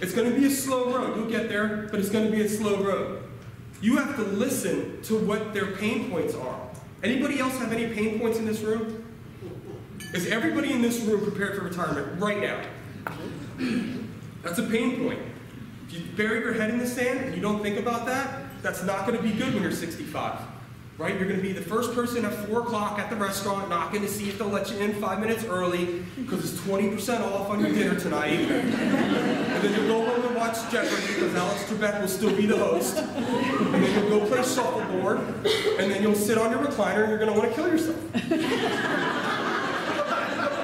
It's going to be a slow road. You'll get there, but it's going to be a slow road. You have to listen to what their pain points are. Anybody else have any pain points in this room? Is everybody in this room prepared for retirement right now? That's a pain point. If you bury your head in the sand and you don't think about that, that's not going to be good when you're 65. Right? You're going to be the first person at 4 o'clock at the restaurant knocking to see if they'll let you in 5 minutes early because it's 20% off on your dinner tonight. And then you'll go home and watch Jeopardy because Alex Trebek will still be the host. And then you'll go play shuffleboard. And then you'll sit on your recliner and you're going to want to kill yourself.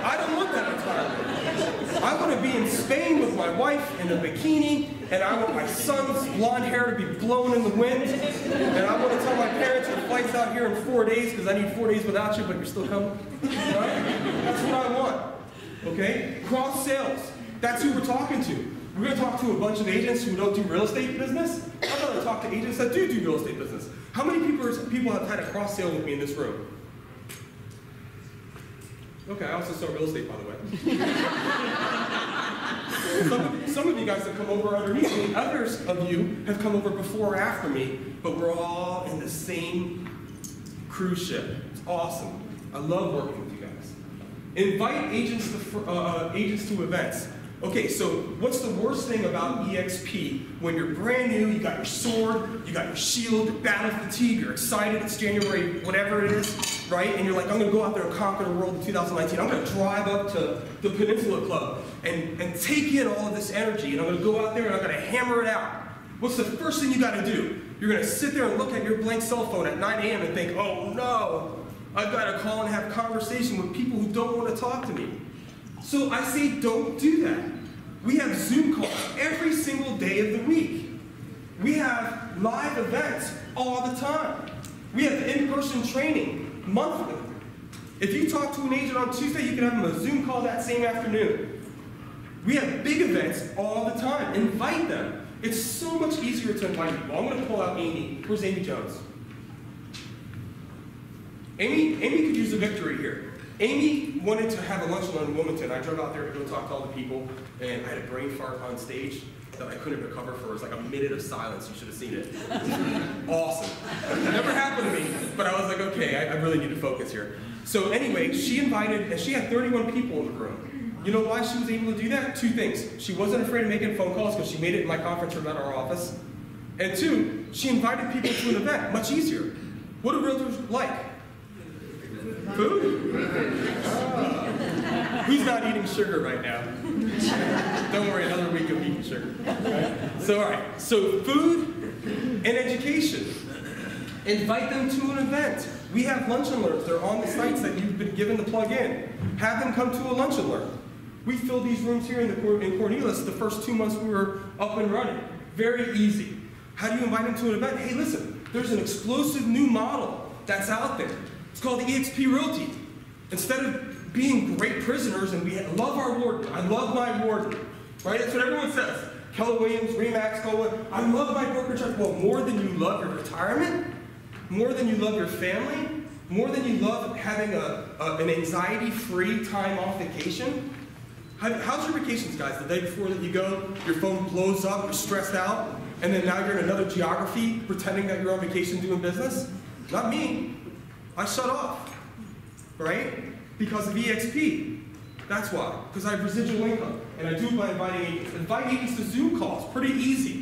I don't want that retirement. I want to be in Spain with my wife in a bikini, and I want my son's blonde hair to be blown in the wind, and I want to tell my parents your flight's out here in 4 days because I need 4 days without you, but you're still coming. Right? That's what I want. Okay? Cross sales. That's who we're talking to. We're going to talk to a bunch of agents who don't do real estate business. I'm going to talk to agents that do real estate business. How many people have had a cross sale with me in this room? Okay, I also sell real estate, by the way. Some of you guys have come over underneath me. Others of you have come over before or after me, but we're all in the same cruise ship. It's awesome. I love working with you guys. Invite agents to events. Okay, so what's the worst thing about eXp? When you're brand new, you got your sword, you got your shield, your battle fatigue, you're excited, it's January, whatever it is, right? And you're like, I'm going to go out there and conquer the world in 2019. I'm going to drive up to the Peninsula Club and take in all of this energy, and I'm going to go out there and I'm going to hammer it out. What's the first thing you got to do? You're going to sit there and look at your blank cell phone at 9 a.m. and think, oh no, I've got to call and have a conversation with people who don't want to talk to me. So I say don't do that. We have Zoom calls every single day of the week. We have live events all the time. We have in-person training monthly. If you talk to an agent on Tuesday, you can have them a Zoom call that same afternoon. We have big events all the time. Invite them. It's so much easier to invite people. I'm going to pull out Amy. Where's Amy Jones? Amy could use a victory here. Amy wanted to have a lunch and learn in Wilmington. I drove out there to go talk to all the people, and I had a brain fart on stage that I couldn't recover for. It was like a minute of silence. You should have seen it. Awesome. It never happened to me, but I was like, okay, I really need to focus here. So anyway, she invited, and she had 31 people in the room. You know why she was able to do that? 2 things. She wasn't afraid of making phone calls because she made it in my conference room at our office. And 2, she invited people to an event, much easier. What do realtors like? Food? Who's not eating sugar right now? Don't worry, another week of eating sugar. Right? So, all right. So, food and education. Invite them to an event. We have lunch and learns. They're on the sites that you've been given to plug in. Have them come to a lunch and learn. We filled these rooms here in Cornelius the first 2 months we were up and running. Very easy. How do you invite them to an event? Hey, listen, there's an explosive new model that's out there. It's called eXp Realty. Instead of being great prisoners, and we love our warden. I love my warden. Right? That's what everyone says. Keller Williams, Remax, Cola. I love my brokerage. Well, more than you love your retirement, more than you love your family, more than you love having an anxiety-free time off vacation. How's your vacations, guys? The day before that you go, your phone blows up, you're stressed out, and then now you're in another geography pretending that you're on vacation doing business? Not me. I shut off, right? Because of eXp. That's why, because I have residual income, and I do it by inviting agents. Invite agents to Zoom calls, pretty easy.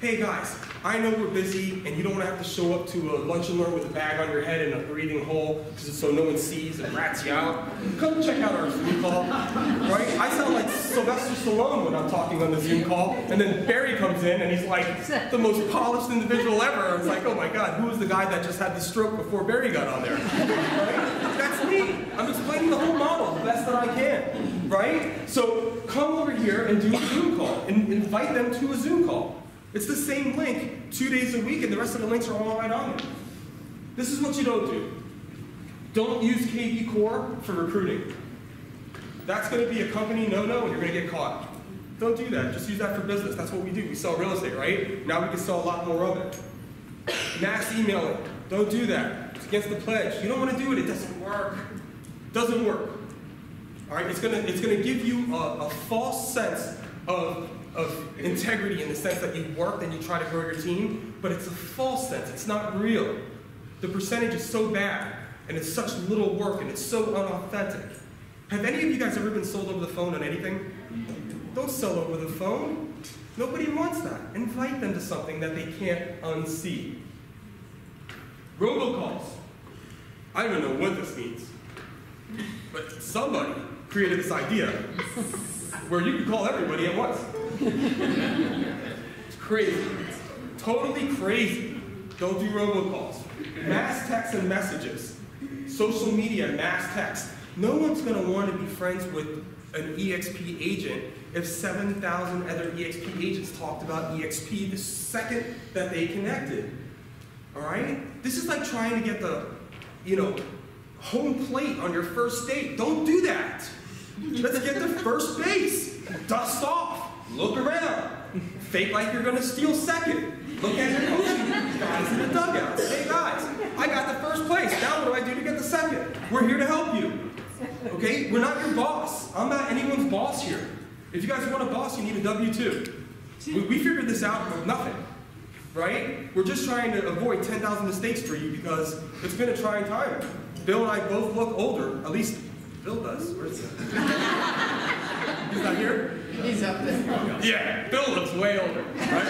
Hey guys, I know we're busy, and you don't want to have to show up to a lunch and learn with a bag on your head and a breathing hole, so no one sees and rats you out. Come check out our Zoom call, right? I sound like Sylvester Stallone when I'm talking on the Zoom call, and then Barry comes in, and he's like the most polished individual ever. It's like, oh my God, who was the guy that just had the stroke before Barry got on there? Right? That's me. I'm explaining the whole model the best that I can, right? So come over here and do a Zoom call, and invite them to a Zoom call. It's the same link 2 days a week, and the rest of the links are all right on there. This is what you don't do. Don't use KV Core for recruiting. That's going to be a company no-no, and you're going to get caught. Don't do that. Just use that for business. That's what we do. We sell real estate, right? Now we can sell a lot more of it. Mass emailing. Don't do that. It's against the pledge. You don't want to do it. It doesn't work. It doesn't work. All right? It's going to give you a false sense of of integrity in the sense that you work and you try to grow your team, but it's a false sense. It's not real. The percentage is so bad, and it's such little work, and it's so unauthentic. Have any of you guys ever been sold over the phone on anything? Don't sell over the phone. Nobody wants that. Invite them to something that they can't unsee. Robocalls. I don't even know what this means, but somebody created this idea where you can call everybody at once. It's crazy. Totally crazy. Don't do robocalls. Mass text and messages. Social media, mass text. No one's going to want to be friends with an eXp agent if 7,000 other eXp agents talked about eXp the second that they connected. All right? This is like trying to get the, home plate on your first date. Don't do that. Let's get to first base. Dust off. Look around. Fake like you're going to steal second. Look at your coaching guys in the dugout. Hey guys, I got the first place. Now what do I do to get the second? We're here to help you. Okay? We're not your boss. I'm not anyone's boss here. If you guys want a boss, you need a W-2. We figured this out with nothing. Right? We're just trying to avoid 10,000 mistakes for you because it's been a trying time. Bill and I both look older. At least Bill does. Where's he? He's not here? He's up there. Yeah, Bill looks way older. Right?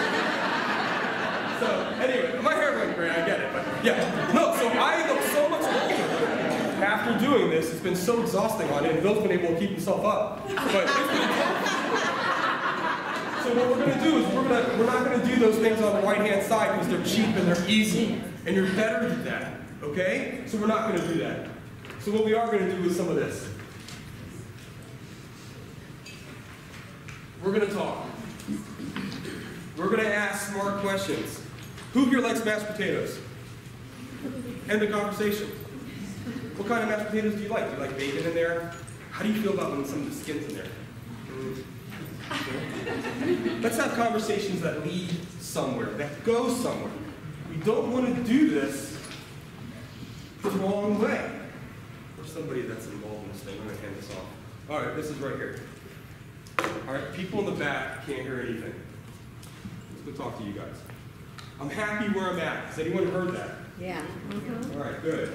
So, anyway, my hair went gray, I get it. But yeah, no, so I look so much older after doing this. It's been so exhausting on it, and Bill's been able to keep himself up. But it's been tough. So what we're going to do is we're not going to do those things on the right-hand side because they're cheap and they're easy. And you're better than that, okay? So we're not going to do that. So what we are going to do is some of this. We're going to talk. We're going to ask smart questions. Who here likes mashed potatoes? End the conversation. What kind of mashed potatoes do you like? Do you like bacon in there? How do you feel about when some of the skin's in there? Let's have conversations that lead somewhere, that go somewhere. We don't want to do this the wrong way. For somebody that's involved in this thing, I'm going to hand this off. All right, this is right here. All right, people in the back can't hear anything. Let's go talk to you guys. I'm happy where I'm at. Has anyone heard that? Yeah. All right, good.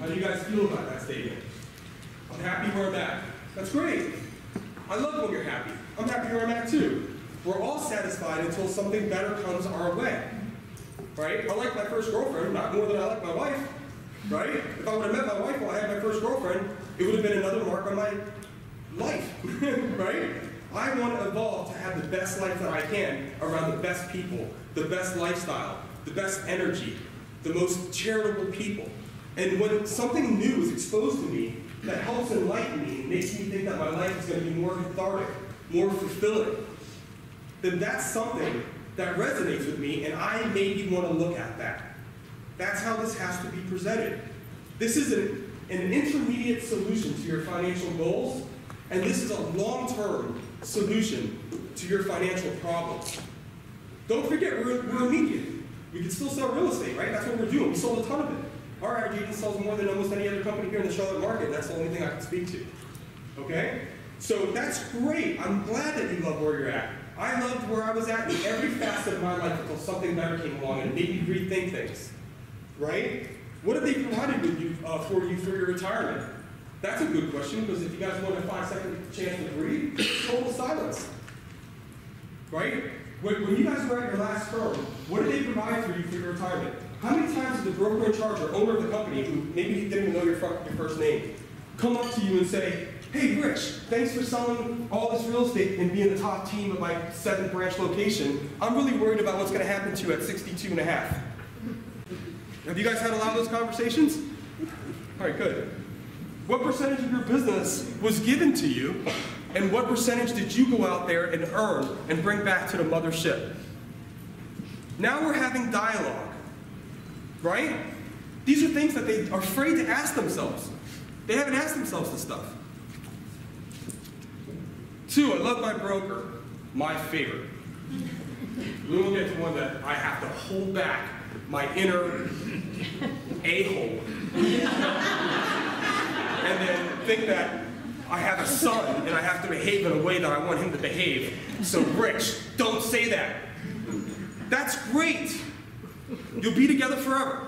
How do you guys feel about that statement? I'm happy where I'm at. That's great. I love when you're happy. I'm happy where I'm at too. We're all satisfied until something better comes our way. Right? I like my first girlfriend, not more than I like my wife. Right? If I would have met my wife while I had my first girlfriend, it would have been another mark on my life. Right? I want to evolve to have the best life that I can around the best people, the best lifestyle, the best energy, the most charitable people. And when something new is exposed to me that helps enlighten me and makes me think that my life is going to be more cathartic, more fulfilling, then that's something that resonates with me, and I maybe want to look at that. That's how this has to be presented. This is an intermediate solution to your financial goals, and this is a long-term solution to your financial problems. Don't forget, we're immediate. We can still sell real estate, right? That's what we're doing. We sold a ton of it. Our average agent sells more than almost any other company here in the Charlotte market, and that's the only thing I can speak to. Okay? So that's great. I'm glad that you love where you're at. I loved where I was at in every facet of my life until something better came along and made me rethink things. Right? What have they provided with you, for your retirement? That's a good question, because if you guys want a 5-second chance to breathe, total silence. Right? When you guys were at your last firm, what did they provide for you for your retirement? How many times did the broker in charge or owner of the company, who maybe didn't even know your first name, come up to you and say, hey, Rich, thanks for selling all this real estate and being the top team at my 7th branch location. I'm really worried about what's going to happen to you at 62 and a half. Have you guys had a lot of those conversations? All right, good. What percentage of your business was given to you, and what percentage did you go out there and earn and bring back to the mothership? Now we're having dialogue, right? These are things that they are afraid to ask themselves. They haven't asked themselves this stuff. 2, I love my broker, my favorite. We will get to one that I have to hold back my inner a-hole. And then think that I have a son and I have to behave in a way that I want him to behave. So Rich, don't say that. That's great. You'll be together forever.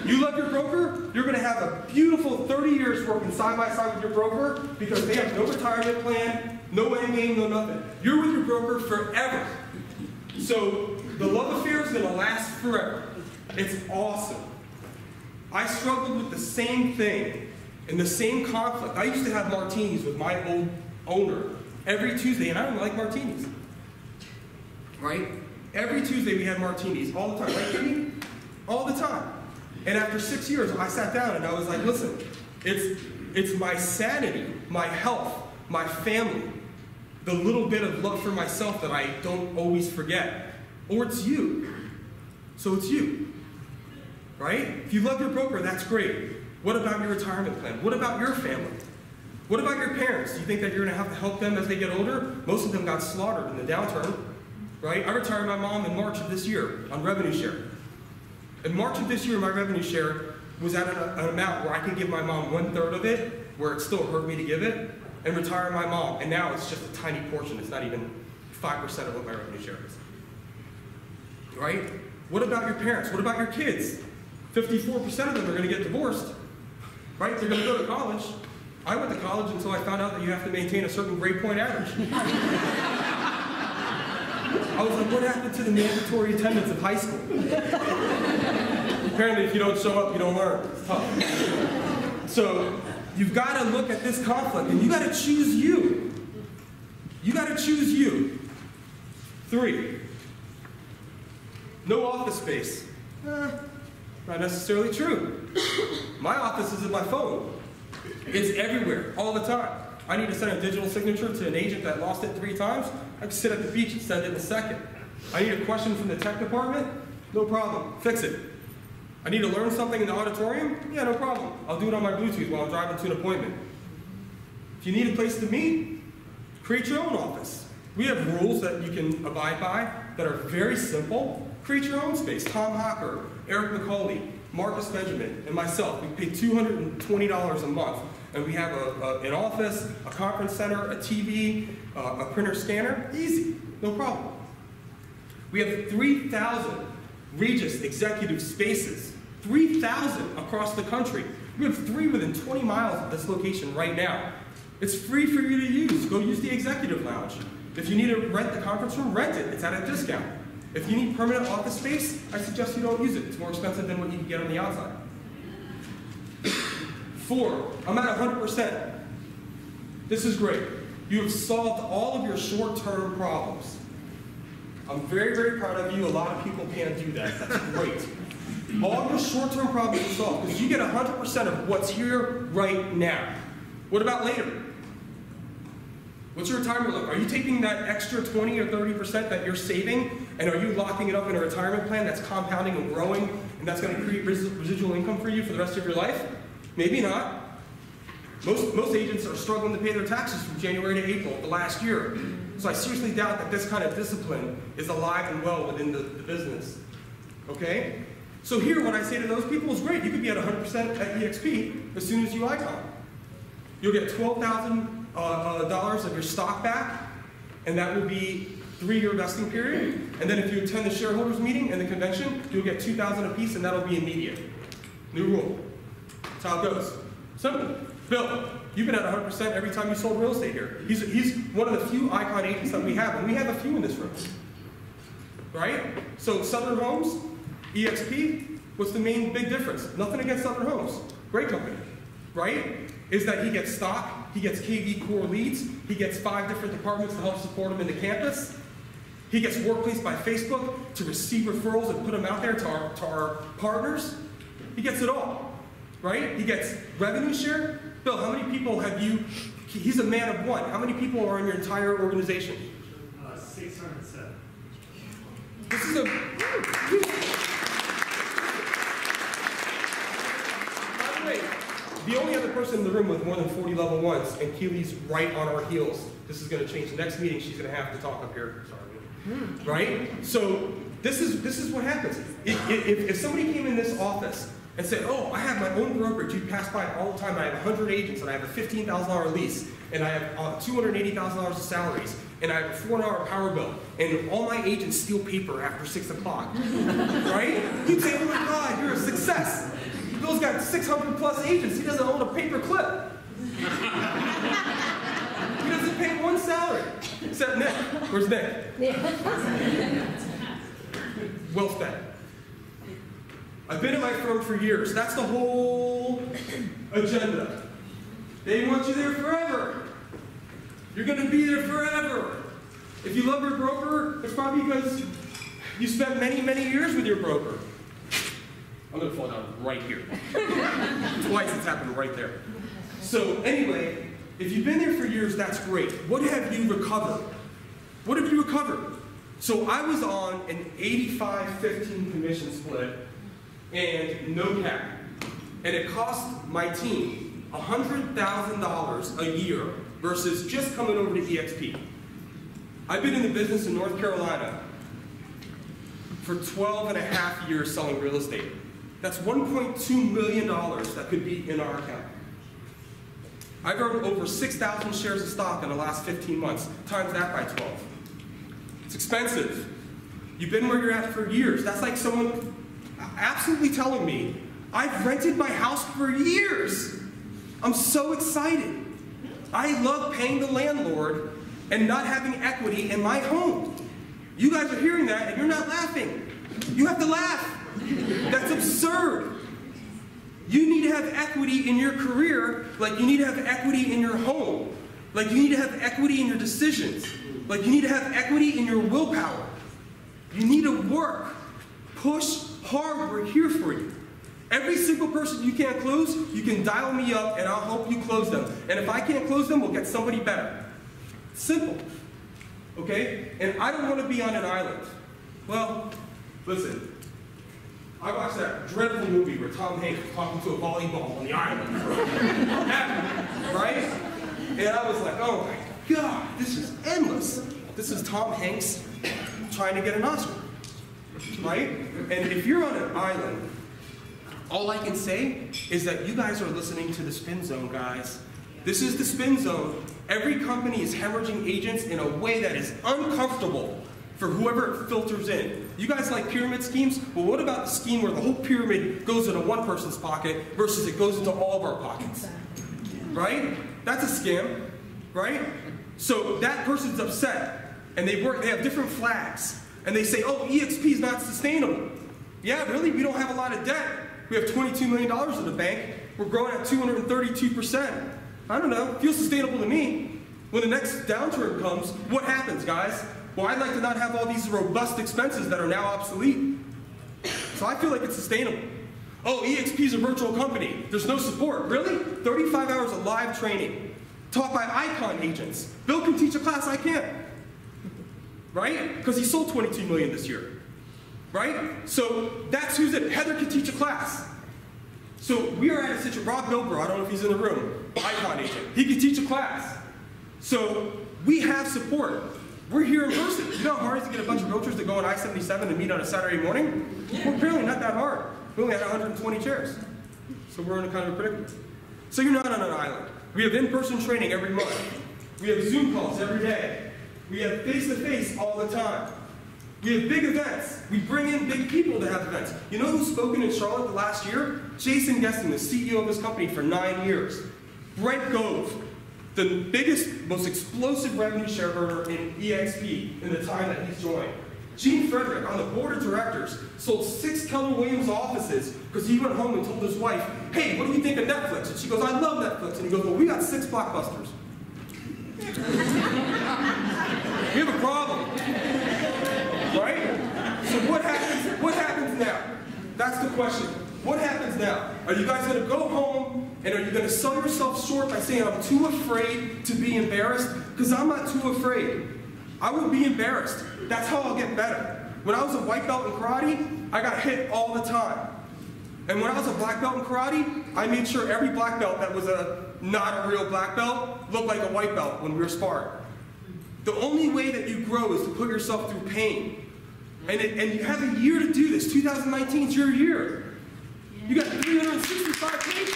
You love your broker, you're going to have a beautiful 30 years working side by side with your broker because they have no retirement plan, no end game, no nothing. You're with your broker forever. So the love affair is going to last forever. It's awesome. I struggled with the same thing and the same conflict. I used to have martinis with my old owner every Tuesday, and I don't like martinis. Right? Every Tuesday we had martinis all the time. Right, Katie? All the time. And after 6 years, I sat down and I was like, listen, it's my sanity, my health, my family, the little bit of love for myself that I don't always forget. Or it's you. So it's you. Right? If you love your broker, that's great. What about your retirement plan? What about your family? What about your parents? Do you think that you're going to have to help them as they get older? Most of them got slaughtered in the downturn. Right? I retired my mom in March of this year on revenue share. In March of this year, my revenue share was at an amount where I could give my mom 1/3 of it, where it still hurt me to give it, and retire my mom. And now it's just a tiny portion. It's not even 5% of what my revenue share is. Right? What about your parents? What about your kids? 54% of them are going to get divorced. Right? They're going to go to college. I went to college until I found out that you have to maintain a certain grade point average. I was like, what happened to the mandatory attendance of high school? Apparently, if you don't show up, you don't learn. It's tough. So you've got to look at this conflict, and you got to choose you. You got to choose you. 3, no office space. Not necessarily true. My office is in my phone. It's everywhere, all the time. I need to send a digital signature to an agent that lost it 3 times. I can sit at the beach and send it in a second. I need a question from the tech department? No problem. Fix it. I need to learn something in the auditorium? Yeah, no problem. I'll do it on my Bluetooth while I'm driving to an appointment. If you need a place to meet, create your own office. We have rules that you can abide by that are very simple. Create your own space. Tom Hocker, Eric McCauley, Marcus Benjamin, and myself, we pay $220 a month. And we have an office, a conference center, a TV, a printer scanner. Easy, no problem. We have 3,000 Regis executive spaces, 3,000 across the country. We have 3 within 20 miles of this location right now. It's free for you to use. Go use the executive lounge. If you need to rent the conference room, rent it. It's at a discount. If you need permanent office space, I suggest you don't use it. It's more expensive than what you can get on the outside. 4, I'm at 100%. This is great. You have solved all of your short-term problems. I'm very, very proud of you. A lot of people can't do that. That's great. All your short-term problems are solved because you get 100% of what's here right now. What about later? What's your retirement look? Are you taking that extra 20 or 30% that you're saving, and are you locking it up in a retirement plan that's compounding and growing, and that's going to create residual income for you for the rest of your life? Maybe not. Most agents are struggling to pay their taxes from January to April of the last year. So I seriously doubt that this kind of discipline is alive and well within the business. Okay? So here, what I say to those people is great. You could be at 100% at eXp as soon as you icon. You'll get $12,000 of your stock back, and that will be 3-year vesting period. And then if you attend the shareholders meeting and the convention, you'll get $2,000 apiece, and that'll be immediate. New rule. That's how it goes. Simple. Bill, you've been at 100% every time you sold real estate here. He's one of the few icon agents that we have, and we have a few in this room. Right? So Southern Homes, eXp, what's the main big difference? Nothing against Southern Homes. Great company. Right? Is that he gets stock, he gets KV core leads, he gets 5 different departments to help support him in the campus. He gets Workplace by Facebook to receive referrals and put them out there to our partners. He gets it all. Right? He gets revenue share. Bill, how many people have you, he's a man of one. How many people are in your entire organization? 607. This is a, by the way, the only other person in the room with more than 40 level 1s, and Keely's right on our heels. This is going to change. The next meeting, she's going to have to talk up here. Sorry. Right? So this is what happens. If somebody came in this office and say, oh, I have my own brokerage. You pass by it all the time. I have 100 agents, and I have a $15,000 lease, and I have $280,000 of salaries, and I have a 4-hour power bill, and all my agents steal paper after 6 o'clock, right? You'd say, oh my God, you're a success. Bill's got 600 plus agents. He doesn't own a paper clip. He doesn't pay one salary, except Nick. Where's Nick? Well spent. I've been at my firm for years. That's the whole agenda. They want you there forever. You're going to be there forever. If you love your broker, it's probably because you spent many, many years with your broker. I'm going to fall down right here. Twice it's happened right there. So anyway, if you've been there for years, that's great. What have you recovered? What have you recovered? So I was on an 85-15 commission split and no cap. And it cost my team $100,000 a year versus just coming over to eXp. I've been in the business in North Carolina for 12 and a half years selling real estate. That's $1.2 million that could be in our account. I've earned over 6,000 shares of stock in the last 15 months. Times that by 12. It's expensive. You've been where you're at for years. That's like someone absolutely telling me, I've rented my house for years. I'm so excited. I love paying the landlord and not having equity in my home. You guys are hearing that and you're not laughing. You have to laugh. That's absurd. You need to have equity in your career like you need to have equity in your home. Like you need to have equity in your decisions. Like you need to have equity in your willpower. You need to work. Push hard. We're here for you. Every single person you can't close, you can dial me up and I'll help you close them. And if I can't close them, we'll get somebody better. Simple. Okay? And I don't want to be on an island. Well, listen. I watched that dreadful movie where Tom Hanks was talking to a volleyball on the island. Right? And I was like, oh my God, this is endless. This is Tom Hanks trying to get an Oscar. Right? And if you're on an island, all I can say is that you guys are listening to the Spin Zone, guys. This is the Spin Zone. Every company is hemorrhaging agents in a way that is uncomfortable for whoever it filters in. You guys like pyramid schemes? Well, what about the scheme where the whole pyramid goes into one person's pocket versus it goes into all of our pockets? Right? That's a scam, right? So that person's upset, and they have different flags, and they say, oh, eXp is not sustainable. Yeah, really? We don't have a lot of debt. We have $22 million in the bank. We're growing at 232%. I don't know. Feels sustainable to me. When the next downturn comes, what happens, guys? Well, I'd like to not have all these robust expenses that are now obsolete. So I feel like it's sustainable. Oh, eXp is a virtual company. There's no support. Really? 35 hours of live training. Taught by icon agents. Bill can teach a class I can't. Right? Because he sold $22 million this year. Right? So that's who's it. Heather can teach a class. So we are at a situation, Rob Bilbro, I don't know if he's in the room, icon agent. He can teach a class. So we have support. We're here in person. You know how hard it is to get a bunch of realtors to go on I-77 and meet on a Saturday morning? Well, apparently not that hard. We only had 120 chairs. So we're in a kind of a predicament. So you're not on an island. We have in-person training every month. We have Zoom calls every day. We have face-to-face all the time. We have big events. We bring in big people to have events. You know who's spoken in Charlotte the last year? Jason Gesson, the CEO of his company for 9 years. Brent Gove, the biggest, most explosive revenue share earner in eXp in the time that he's joined. Gene Frederick, on the board of directors, sold 6 Keller Williams offices because he went home and told his wife, hey, what do you think of Netflix? And she goes, I love Netflix. And he goes, well, we got 6 blockbusters. We have a problem. Right? So what happens now? That's the question. What happens now? Are you guys going to go home and are you going to sell yourself short by saying I'm too afraid to be embarrassed? Because I'm not too afraid. I will be embarrassed. That's how I'll get better. When I was a white belt in karate, I got hit all the time. And when I was a black belt in karate, I made sure every black belt that was not a real black belt looked like a white belt when we were sparring. The only way that you grow is to put yourself through pain. And you have a year to do this. 2019 is your year. You got 365 pages.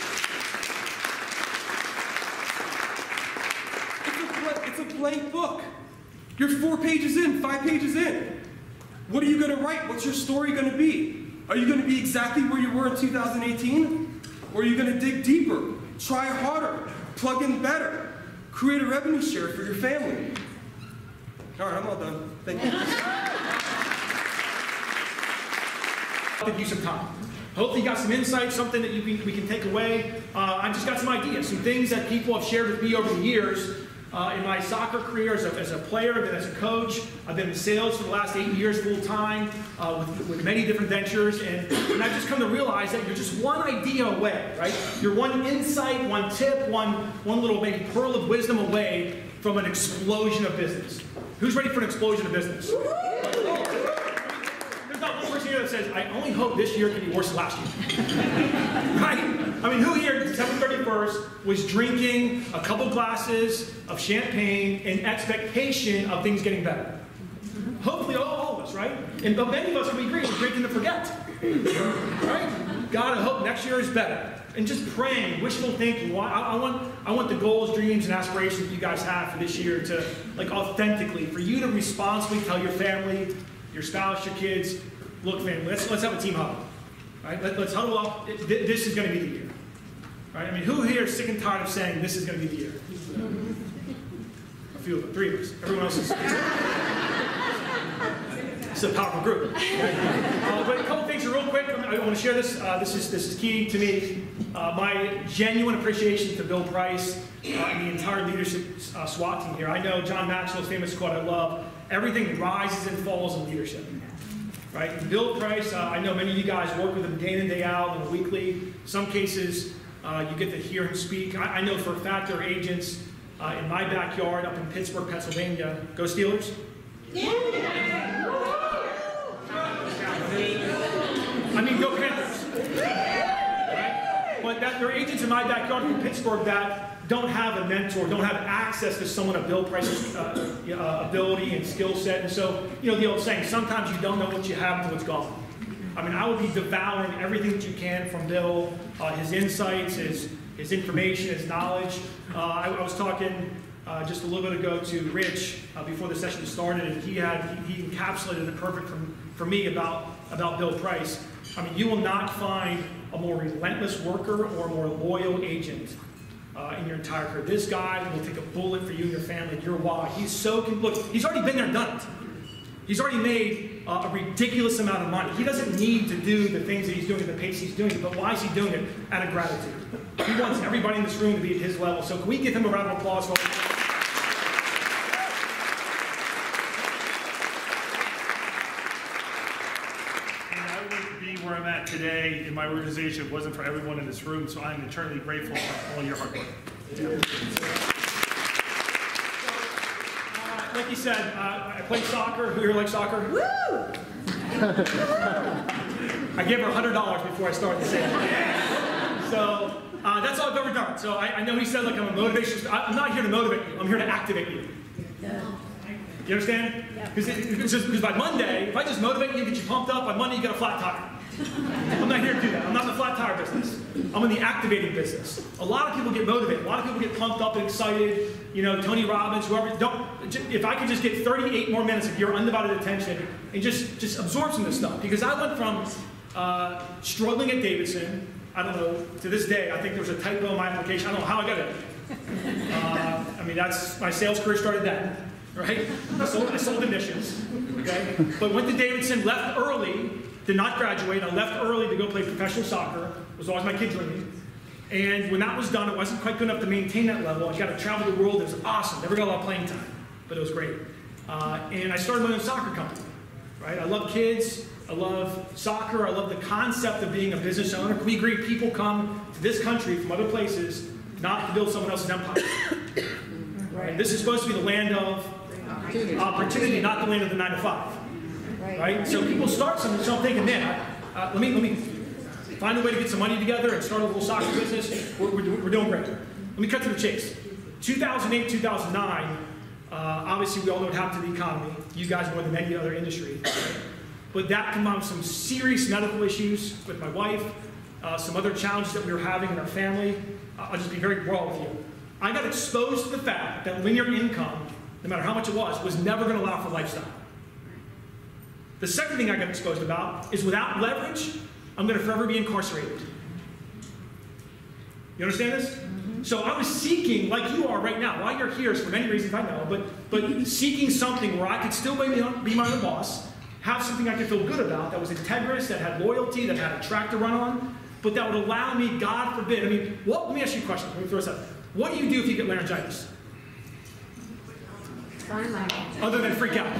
It's a blank book. You're 4 pages in, 5 pages in. What are you going to write? What's your story going to be? Are you going to be exactly where you were in 2018? Or are you going to dig deeper, try harder, plug in better, create a revenue share for your family? All right, I'm all done. Thank you. Give you some time. Hopefully you got some insight, something that we can take away. I've just got some ideas, some things that people have shared with me over the years. In my soccer career as a player, then as a coach, I've been in sales for the last 8 years full time with many different ventures, and I've just come to realize that you're just one idea away, right? You're one insight, one tip, one little maybe pearl of wisdom away from an explosion of business. Who's ready for an explosion of business? There's not one person here that says, I only hope this year can be worse than last year. Right? I mean, who here, December 31st, was drinking a couple glasses of champagne in expectation of things getting better? Hopefully all of us, right? And but many of us, we agree, we're drinking to forget. Right? God, I hope next year is better. And just praying, wishful thinking. I want the goals, dreams, and aspirations that you guys have for this year to, like, authentically, for you to responsibly tell your family, your spouse, your kids, look, family, let's have a team huddle. Right? Let's huddle up. This is going to be the year. Right? I mean, who here is sick and tired of saying this is going to be the year? A few of them, 3 of us. Everyone else is. It's a powerful group. But a couple things real quick. I want to share this. This is key to me. My genuine appreciation to Bill Price and the entire leadership SWAT team here. I know John Maxwell's famous quote I love, everything rises and falls in leadership. Right? And Bill Price, I know many of you guys work with him day in and day out on a weekly. Some cases, you get to hear him speak. I know for a fact there are agents in my backyard up in Pittsburgh, Pennsylvania. Go Steelers! I mean, go Panthers! Right? But there are agents in my backyard in Pittsburgh that don't have a mentor, don't have access to someone of Bill Price's ability and skill set. And so, you know, the old saying, sometimes you don't know what you have until it's gone. I mean, I would be devouring everything that you can from Bill, his insights, his information, his knowledge. I was talking just a little bit ago to Rich before the session started, and he encapsulated it perfect for me about Bill Price. I mean, you will not find a more relentless worker or a more loyal agent in your entire career. This guy will take a bullet for you and your family, your why. He's so, look, he's already been there, done it. He's already made a ridiculous amount of money. He doesn't need to do the things that he's doing at the pace he's doing it, but why is he doing it? Out of gratitude. He wants everybody in this room to be at his level. So can we give him a round of applause? Where I'm at today in my organization, it wasn't for everyone in this room, so I'm eternally grateful for all your hard work. Like you said, I played soccer. Who here likes soccer? Woo! I gave her $100 before I started the session. So that's all I've ever done. So I know he said, like, I'm a motivation. I'm not here to motivate you. I'm here to activate you. You understand? Because by Monday, if I just motivate you, get you pumped up, by Monday you get a flat tire. I'm not here to do that. I'm not in the flat tire business. I'm in the activating business. A lot of people get motivated. A lot of people get pumped up and excited. You know, Tony Robbins, whoever. If I could just get 38 more minutes of your undivided attention and just absorb some of this stuff. Because I went from struggling at Davidson, I don't know, to this day, I think there was a typo in my application. I don't know how I got it. I mean, that's my sales career started then. Right? I sold emissions, okay? But went to Davidson, left early, did not graduate. I left early to go play professional soccer. It was always my kid dream. And when that was done, it wasn't quite good enough to maintain that level. I got to travel the world. It was awesome. Never got a lot of playing time, but it was great. And I started my own soccer company, right? I love kids. I love soccer. I love the concept of being a business owner. Can we agree people come to this country from other places not to build someone else's empire? Right? This is supposed to be the land of opportunity, not the land of the 9 to 5. Right? So people start something, so I'm thinking, man, let me find a way to get some money together and start a little soccer business. We're doing great. Let me cut to the chase. 2008, 2009, obviously we all know what happened to the economy. You guys more than any other industry. Right? But that combined with some serious medical issues with my wife, some other challenges that we were having in our family. I'll just be very raw with you. I got exposed to the fact that linear income, no matter how much it was never going to allow for lifestyle. The second thing I got exposed about is without leverage, I'm going to forever be incarcerated. You understand this? So I was seeking, like you are right now, why you're here is for many reasons I know, but seeking something where I could still be my own boss, have something I could feel good about, that was integrous, that had loyalty, that had a track to run on, but that would allow me, God forbid, I mean, let me ask you a question, let me throw this out. What do you do if you get laryngitis? Other than freak out.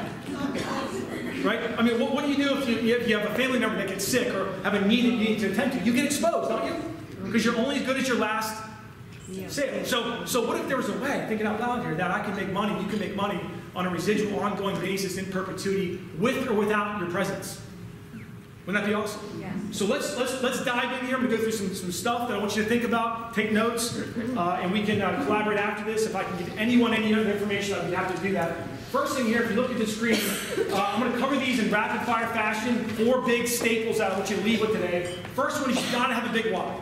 Right? I mean, what do you do if you have a family member that gets sick or have a need that you need to attend to? You get exposed, don't you? Because you're only as good as your last sale. So what if there was a way, thinking out loud here, that I can make money, you can make money on a residual, ongoing basis in perpetuity, with or without your presence? Wouldn't that be awesome? Yeah. So let's dive in here. I'm going to go through some stuff that I want you to think about, take notes, and we can collaborate after this. If I can give anyone any other information, I'd be happy to do that. First thing here, if you look at the screen, I'm going to cover these in rapid fire fashion. 4 big staples that I want you to leave with today. First one is you've got to have a big why.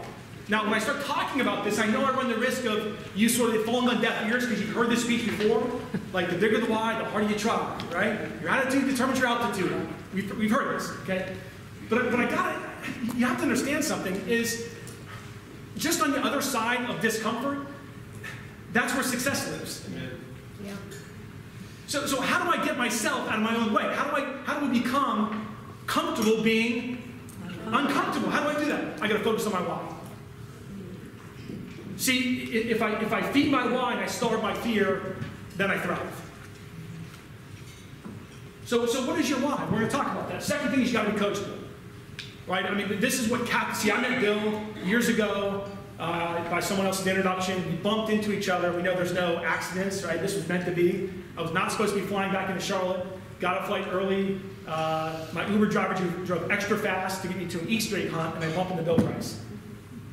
Now, when I start talking about this, I know I run the risk of you sort of falling on deaf ears because you've heard this speech before. Like, the bigger the why, the harder you try, right? Your attitude determines your altitude. We've heard this, okay? But you have to understand something, is just on the other side of discomfort, that's where success lives. Yeah. So how do I get myself out of my own way? How do we become comfortable being uncomfortable? How do I do that? I got to focus on my why. See, if I feed my why and I starve my fear, then I thrive. So what is your why? We're going to talk about that. Second thing is you got to be coachable. Right? I mean, this is what see, I met Bill years ago by someone else's introduction. We bumped into each other. We know there's no accidents, right? This was meant to be. I was not supposed to be flying back into Charlotte. Got a flight early. My Uber driver drove extra fast to get me to an Easter egg hunt, and I bumped into Bill Price.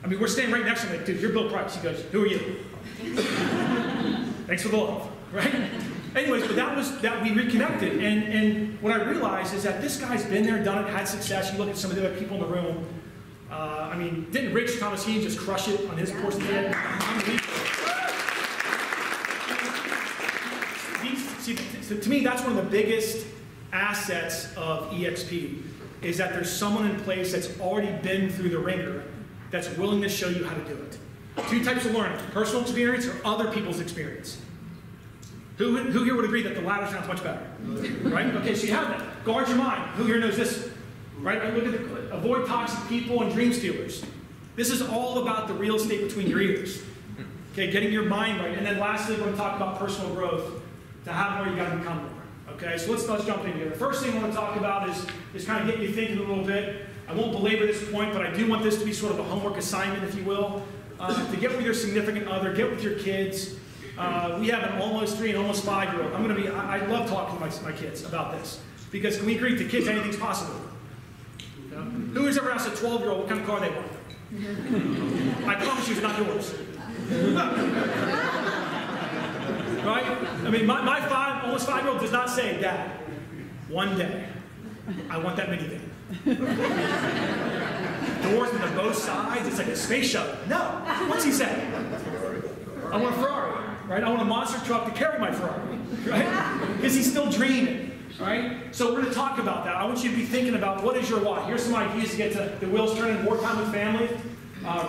I mean, we're standing right next to him, like, dude, you're Bill Price. He goes, who are you? Thanks for the love, right? Anyways, but that we reconnected, and what I realized is that this guy's been there, done it, had success. You look at some of the other people in the room. I mean, didn't Rich Thomas Heane just crush it on his course today? See, to me, that's one of the biggest assets of eXp, is that there's someone in place that's already been through the ringer, that's willing to show you how to do it. 2 types of learning: personal experience or other people's experience. Who here would agree that the latter sounds much better? Right? Okay, so you have that. Guard your mind. Who here knows this? Right? Look at avoid toxic people and dream stealers. This is all about the real estate between your ears. Okay, getting your mind right. And then lastly, we're going to talk about personal growth. To have more, you got to become more. Okay, so let's jump in here. The first thing I want to talk about is kind of getting you thinking a little bit. I won't belabor this point, but I do want this to be sort of a homework assignment, if you will, to get with your significant other, get with your kids. We have an almost 3 and almost 5-year-old. I love talking to my kids about this, because can we agree to kids anything's possible? You know? Who has ever asked a 12-year-old what kind of car they want? I promise you it's not yours. Right? I mean, my almost 5-year-old does not say, Dad, one day, I want that minivan. Doors on both sides, it's like a space shuttle. No. What's he say? I want a Ferrari. Right? I want a monster truck to carry my Ferrari. Right? Because he's still dreaming. Right? So we're going to talk about that. I want you to be thinking about what is your why. Here's some ideas to get the wheels turning: more time with family,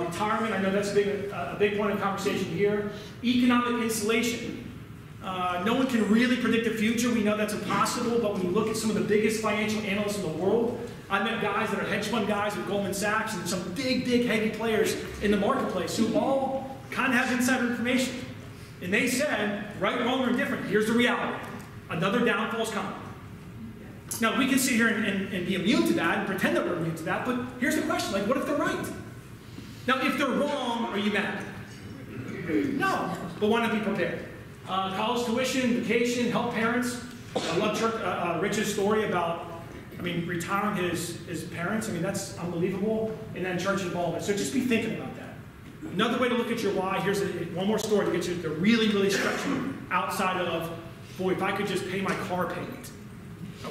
retirement. I know that's a big point of conversation here. Economic insulation. No one can really predict the future. We know that's impossible, but when you look at some of the biggest financial analysts in the world, I met guys that are hedge fund guys with Goldman Sachs and some big, heavy players in the marketplace who all kind of have insider information. And they said, right, wrong, or indifferent, here's the reality. Another downfall is coming. Now, we can sit here and be immune to that and pretend that we're immune to that, but here's the question, like, what if they're right? Now, if they're wrong, are you mad? No, but why not be prepared? College tuition, vacation, help parents. I love Rich's story about, retiring his parents. That's unbelievable. And then church involvement. So just be thinking about that. Another way to look at your why, here's one more story to get you to really stretch you outside of, boy, if I could just pay my car payment.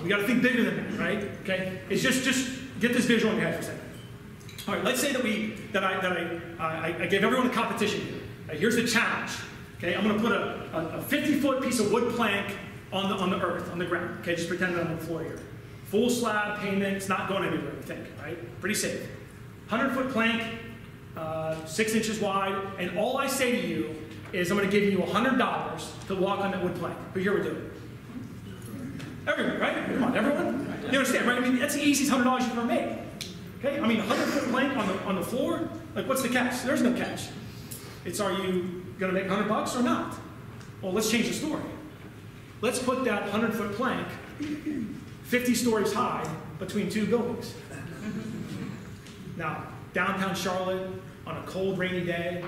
We got to think bigger than that, right? Okay? It's just get this visual in your head for a second. All right, let's say that I gave everyone a competition here. Here's the challenge. Okay, I'm going to put a 50-foot piece of wood plank on the earth, on the ground. Okay, just pretend that I'm on the floor here. Full slab payment, it's not going anywhere, I think, right? Pretty safe. 100-foot plank, 6 inches wide, and all I say to you is I'm going to give you $100 to walk on that wood plank. But here we do it. Everyone, right? Come on, everyone? You understand, right? I mean, that's the easiest $100 you've ever made. Okay, I mean, 100-foot plank on the floor, like what's the catch? There's no catch. It's, are you going to make $100 or not? Well, let's change the story. Let's put that 100-foot plank 50 stories high between 2 buildings. Now, downtown Charlotte, on a cold, rainy day,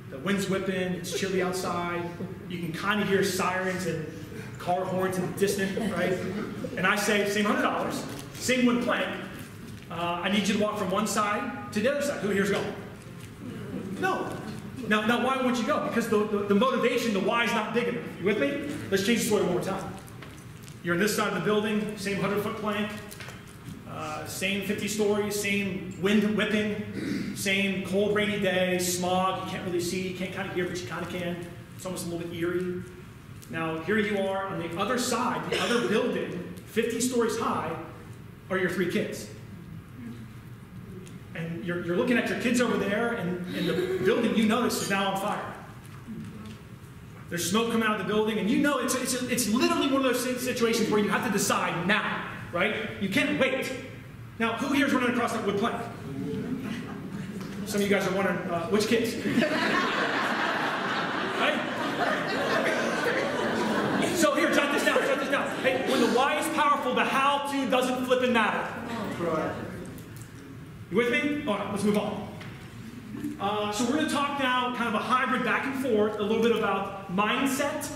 the wind's whipping, it's chilly outside, you can kind of hear sirens and car horns in the distance, right? And I say, same $100, same wood plank, I need you to walk from one side to the other side. Who here's going? No. Now, why won't you go? Because the motivation, the why is not big enough. You with me? Let's change the story one more time. You're on this side of the building, same 100-foot plank, same 50 stories, same wind whipping, same cold, rainy day, smog, you can't really see, you can't kind of hear, but you kind of can. It's almost a little bit eerie. Now, here you are on the other side, the other building, 50 stories high, are your 3 kids. And you're looking at your kids over there, and the building you notice is now on fire. There's smoke coming out of the building, and you know it's literally one of those situations where you have to decide now, right? You can't wait. Now, who here is running across that wood plank? Some of you guys are wondering, which kids? Right? So here, jot this down, jot this down. Hey, when the why is powerful, the how-to doesn't flipping matter. You with me? All right, let's move on. So we're going to talk now, kind of a hybrid back and forth, a little bit about mindset,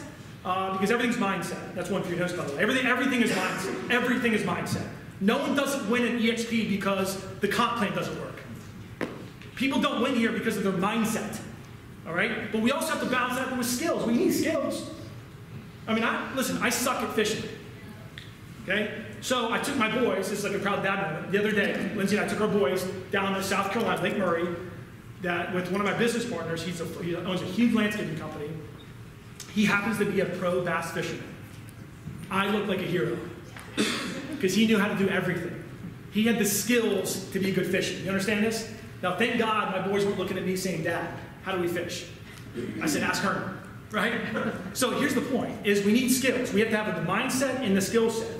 because everything's mindset. That's one for your notes, by the way. Everything is mindset. Everything is mindset. No one doesn't win at eXp because the comp plan doesn't work. People don't win here because of their mindset. All right? But we also have to balance that with skills. We need skills. I mean, listen, I suck at fishing. Okay? So I took my boys, this is like a proud dad moment, the other day, Lindsay and I took our boys down to South Carolina, Lake Murray, with one of my business partners. He owns a huge landscaping company. He happens to be a pro bass fisherman. I look like a hero because he knew how to do everything. He had the skills to be a good fisher. You understand this? Now, thank God my boys weren't looking at me saying, Dad, how do we fish? I said, ask Herman, right? So here's the point, is we need skills. We have to have the mindset and the skill set.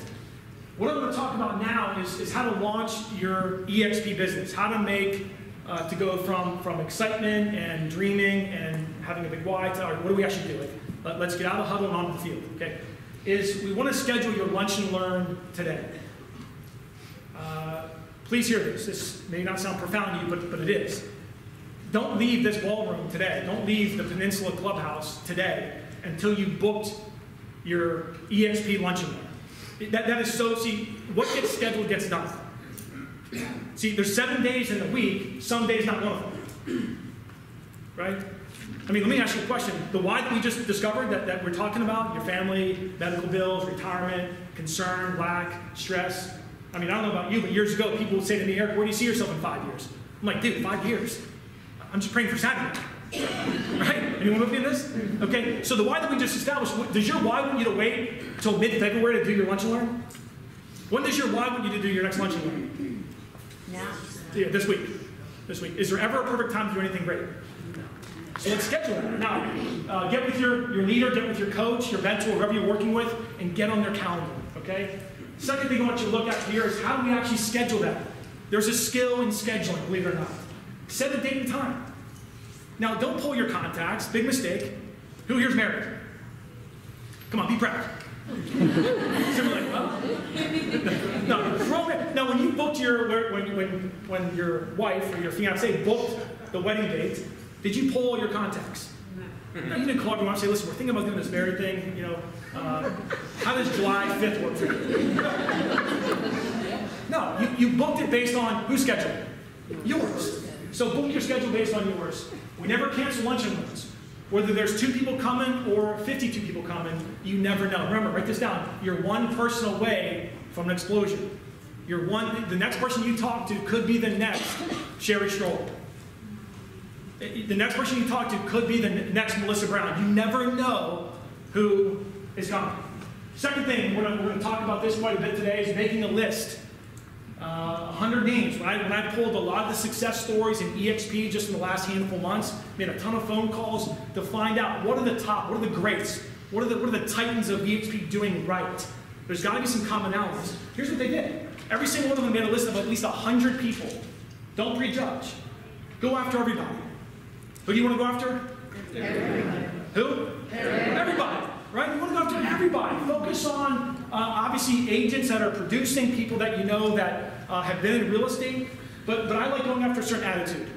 What I'm going to talk about now is how to launch your eXp business, how to make, to go from excitement and dreaming and having a big why to, what do we actually do? Let's get out of the huddle and onto the field, okay? We want to schedule your lunch and learn today. Please hear this. This may not sound profound to you, but it is. Don't leave this ballroom today. Don't leave the Peninsula Clubhouse today until you booked your eXp lunch and learn. That is so, see, what gets scheduled gets done. See, there's 7 days in the week, some days not one of them. Right? I mean, let me ask you a question. The why that we just discovered that we're talking about, your family, medical bills, retirement, concern, lack, stress. I mean, I don't know about you, but years ago, people would say to me, Eric, where do you see yourself in 5 years? I'm like, dude, 5 years? I'm just praying for Saturday. Right? Anyone with me in this? Okay, so the why that we just established, does your why want you to wait until mid-February to do your lunch and learn? When does your why want you to do your next lunch and learn? Now. Yeah, this week. This week. Is there ever a perfect time to do anything great? So let's schedule that. Now, get with your leader, get with your coach, your mentor, whoever you're working with, and get on their calendar, okay? Second thing I want you to look at here is how do we actually schedule that? There's a skill in scheduling, believe it or not. Set a date and time. Now, don't pull your contacts. Big mistake. Who here's married? Come on, be proud. Like, well, no, throw it. Now, when you booked when your wife or your fiance booked the wedding date, did you pull your contacts? No, you didn't call everyone and say, listen, we're thinking about doing this married thing. You know, how does July 5th work for you? No, you booked it based on whose schedule? Yours. So book your schedule based on yours. We never cancel lunch and learns. Whether there's 2 people coming or 52 people coming, you never know. Remember, write this down. You're one person away from an explosion. The next person you talk to could be the next Sherry Stroll. The next person you talk to could be the next Melissa Brown. You never know who is coming. Second thing, we're going to talk about this quite a bit today, is making a list. 100 names. When I pulled a lot of the success stories in eXp just in the last handful of months, made a ton of phone calls to find out what are the top, what are the greats, what are the titans of eXp doing right. There's got to be some commonalities. Here's what they did. Every single one of them made a list of at least 100 people. Don't prejudge. Go after everybody. Who do you want to go after? Everybody. Who? Everybody. Right? You want to go after everybody. Focus on, obviously, agents that are producing, people that you know that have been in real estate. But I like going after a certain attitude.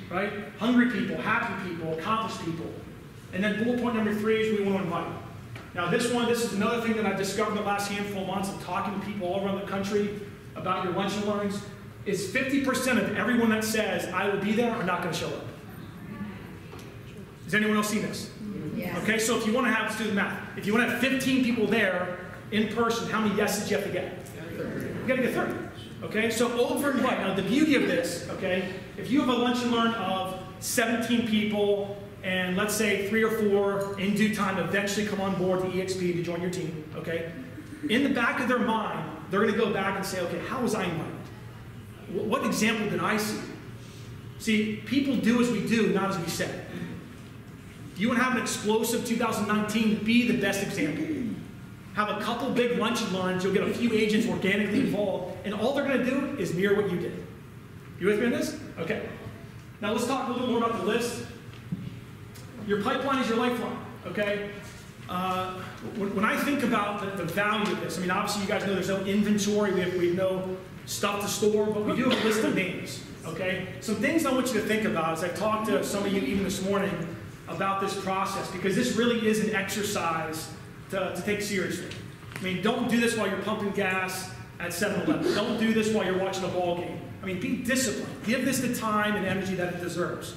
Right? Hungry people, happy people, accomplished people. And then bullet point number 3 is we want to invite. Now this is another thing that I've discovered in the last handful of months of talking to people all around the country about your lunch and learns, is 50% of everyone that says, I will be there, are not going to show up. Has anyone else seen this? Yes. Okay, so if you want to have, let's do the math. If you want to have 15 people there in person, how many yeses do you have to get? 30. You got to get 30. Okay, so over invite. Now the beauty of this, okay, if you have a lunch and learn of 17 people, and let's say 3 or 4 in due time eventually come on board to eXp to join your team, okay? In the back of their mind, they're going to go back and say, okay, how was I invited? What example did I see? See, people do as we do, not as we say. If you want to have an explosive 2019, be the best example. Have a couple big lunch and learns, you'll get a few agents organically involved, and all they're going to do is mirror what you did. You with me on this? Okay. Now let's talk a little bit more about the list. Your pipeline is your lifeline, okay? When I think about the value of this, I mean, obviously you guys know there's no inventory, we have no stuff to store, but we do have a list of names, okay? Some things I want you to think about as I talked to some of you even this morning about this process, because this really is an exercise to take seriously. I mean, don't do this while you're pumping gas at 7-Eleven. Don't do this while you're watching a ball game. I mean, be disciplined. Give this the time and energy that it deserves.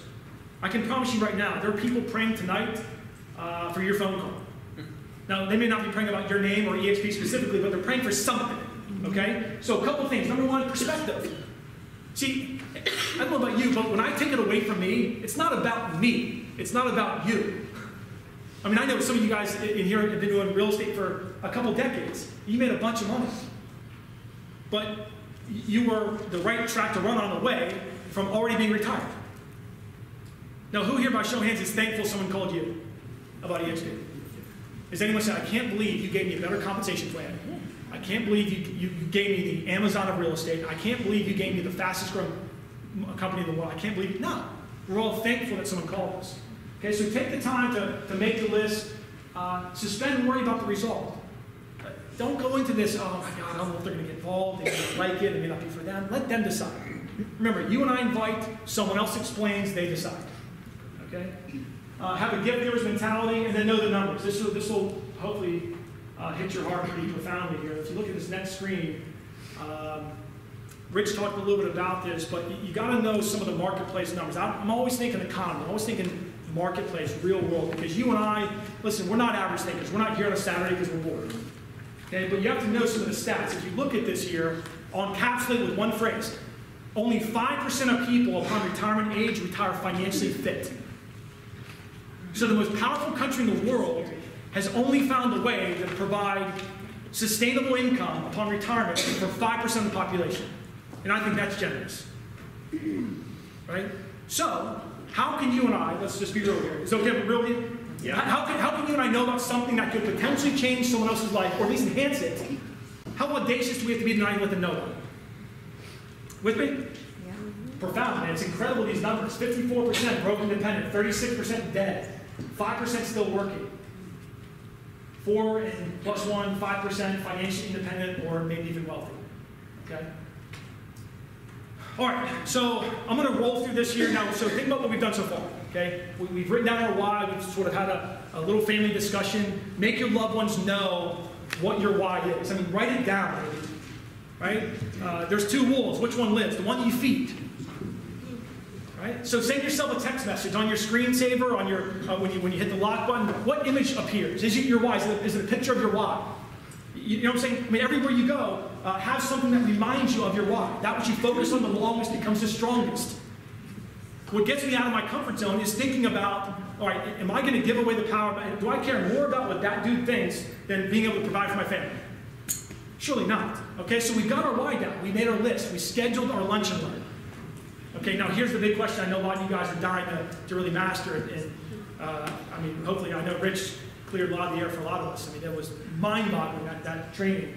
I can promise you right now, there are people praying tonight for your phone call. Now, they may not be praying about your name or eXp specifically, but they're praying for something, okay? So a couple things. Number one, perspective. See, I don't know about you, but when I take it away from me, it's not about me. It's not about you. I mean, I know some of you guys in here have been doing real estate for a couple decades. You made a bunch of money. But you were the right track to run on away from already being retired. Now, who here by show of hands is thankful someone called you about eXp? Is anyone saying, I can't believe you gave me a better compensation plan. I can't believe you gave me the Amazon of real estate. I can't believe you gave me the fastest growing company in the world. I can't believe, no. We're all thankful that someone called us. Okay, so take the time to make the list. Suspend and worry about the result. Don't go into this, oh my God, I don't know if they're going to get involved. They may not like it. It may not be for them. Let them decide. Remember, you and I invite, someone else explains, they decide. Okay? Have a gift giver's mentality, and then know the numbers. This will hopefully hit your heart pretty profoundly here. If you look at this next screen, Rich talked a little bit about this, but you got to know some of the marketplace numbers. I'm always thinking economy. I'm always thinking marketplace, real world, because you and I, listen, we're not average thinkers. We're not here on a Saturday because we're bored. Okay? But you have to know some of the stats. If you look at this here, I'll encapsulate with one phrase. Only 5% of people upon retirement age retire financially fit. So the most powerful country in the world has only found a way to provide sustainable income upon retirement for 5% of the population. And I think that's generous. Right? So, how can you and I, let's just be real here. Is it okay if we're real with you? Yeah. How can you and I know about something that could potentially change someone else's life, or at least enhance it? How audacious do we have to be tonight to let them know that? With me? Yeah. Profound, man. It's incredible, these numbers. 54% broke independent, 36% dead. 5% still working. 4 and plus 1, 5% financially independent or maybe even wealthy. Okay? All right, so I'm going to roll through this here now. So think about what we've done so far. Okay? We've written down our why. We've sort of had a little family discussion. Make your loved ones know what your why is. I mean, write it down. Right? There's 2 wolves. Which one lives? The one you feed. Right? So send yourself a text message on your screensaver, on your when you hit the lock button. What image appears? Is it your why? Is it a picture of your why? You know what I'm saying? I mean, everywhere you go, have something that reminds you of your why. That which you focus on the longest becomes the strongest. What gets me out of my comfort zone is thinking about, all right, am I going to give away the power? Do I care more about what that dude thinks than being able to provide for my family? Surely not. Okay, so we got our why down. We made our list. We scheduled our lunch and learn. Okay, now here's the big question I know a lot of you guys are dying to really master. And I mean, hopefully, I know Rich cleared a lot of the air for a lot of us. I mean, that was mind-boggling, that training.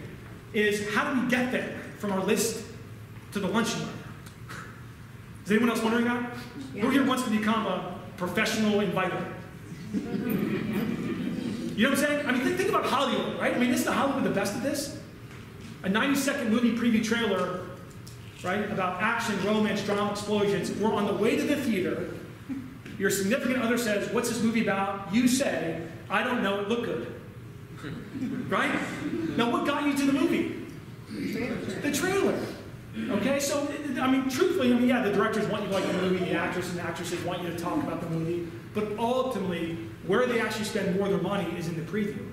Is how do we get there from our list to the lunch and learn? Is anyone else wondering that? Yeah. Who here wants to become a professional inviter? You know what I'm saying? I mean, think about Hollywood, right? I mean, isn't Hollywood the best at this? A 90-second movie preview trailer, right, about action, romance, drama, explosions. We're on the way to the theater. Your significant other says, what's this movie about? You say, I don't know, it looked good. Right? Now, what got you to the movie? The trailer. Okay, so, I mean, truthfully, I mean, yeah, the directors want you to like the movie, the actors and actresses want you to talk about the movie, but ultimately, where they actually spend more of their money is in the preview.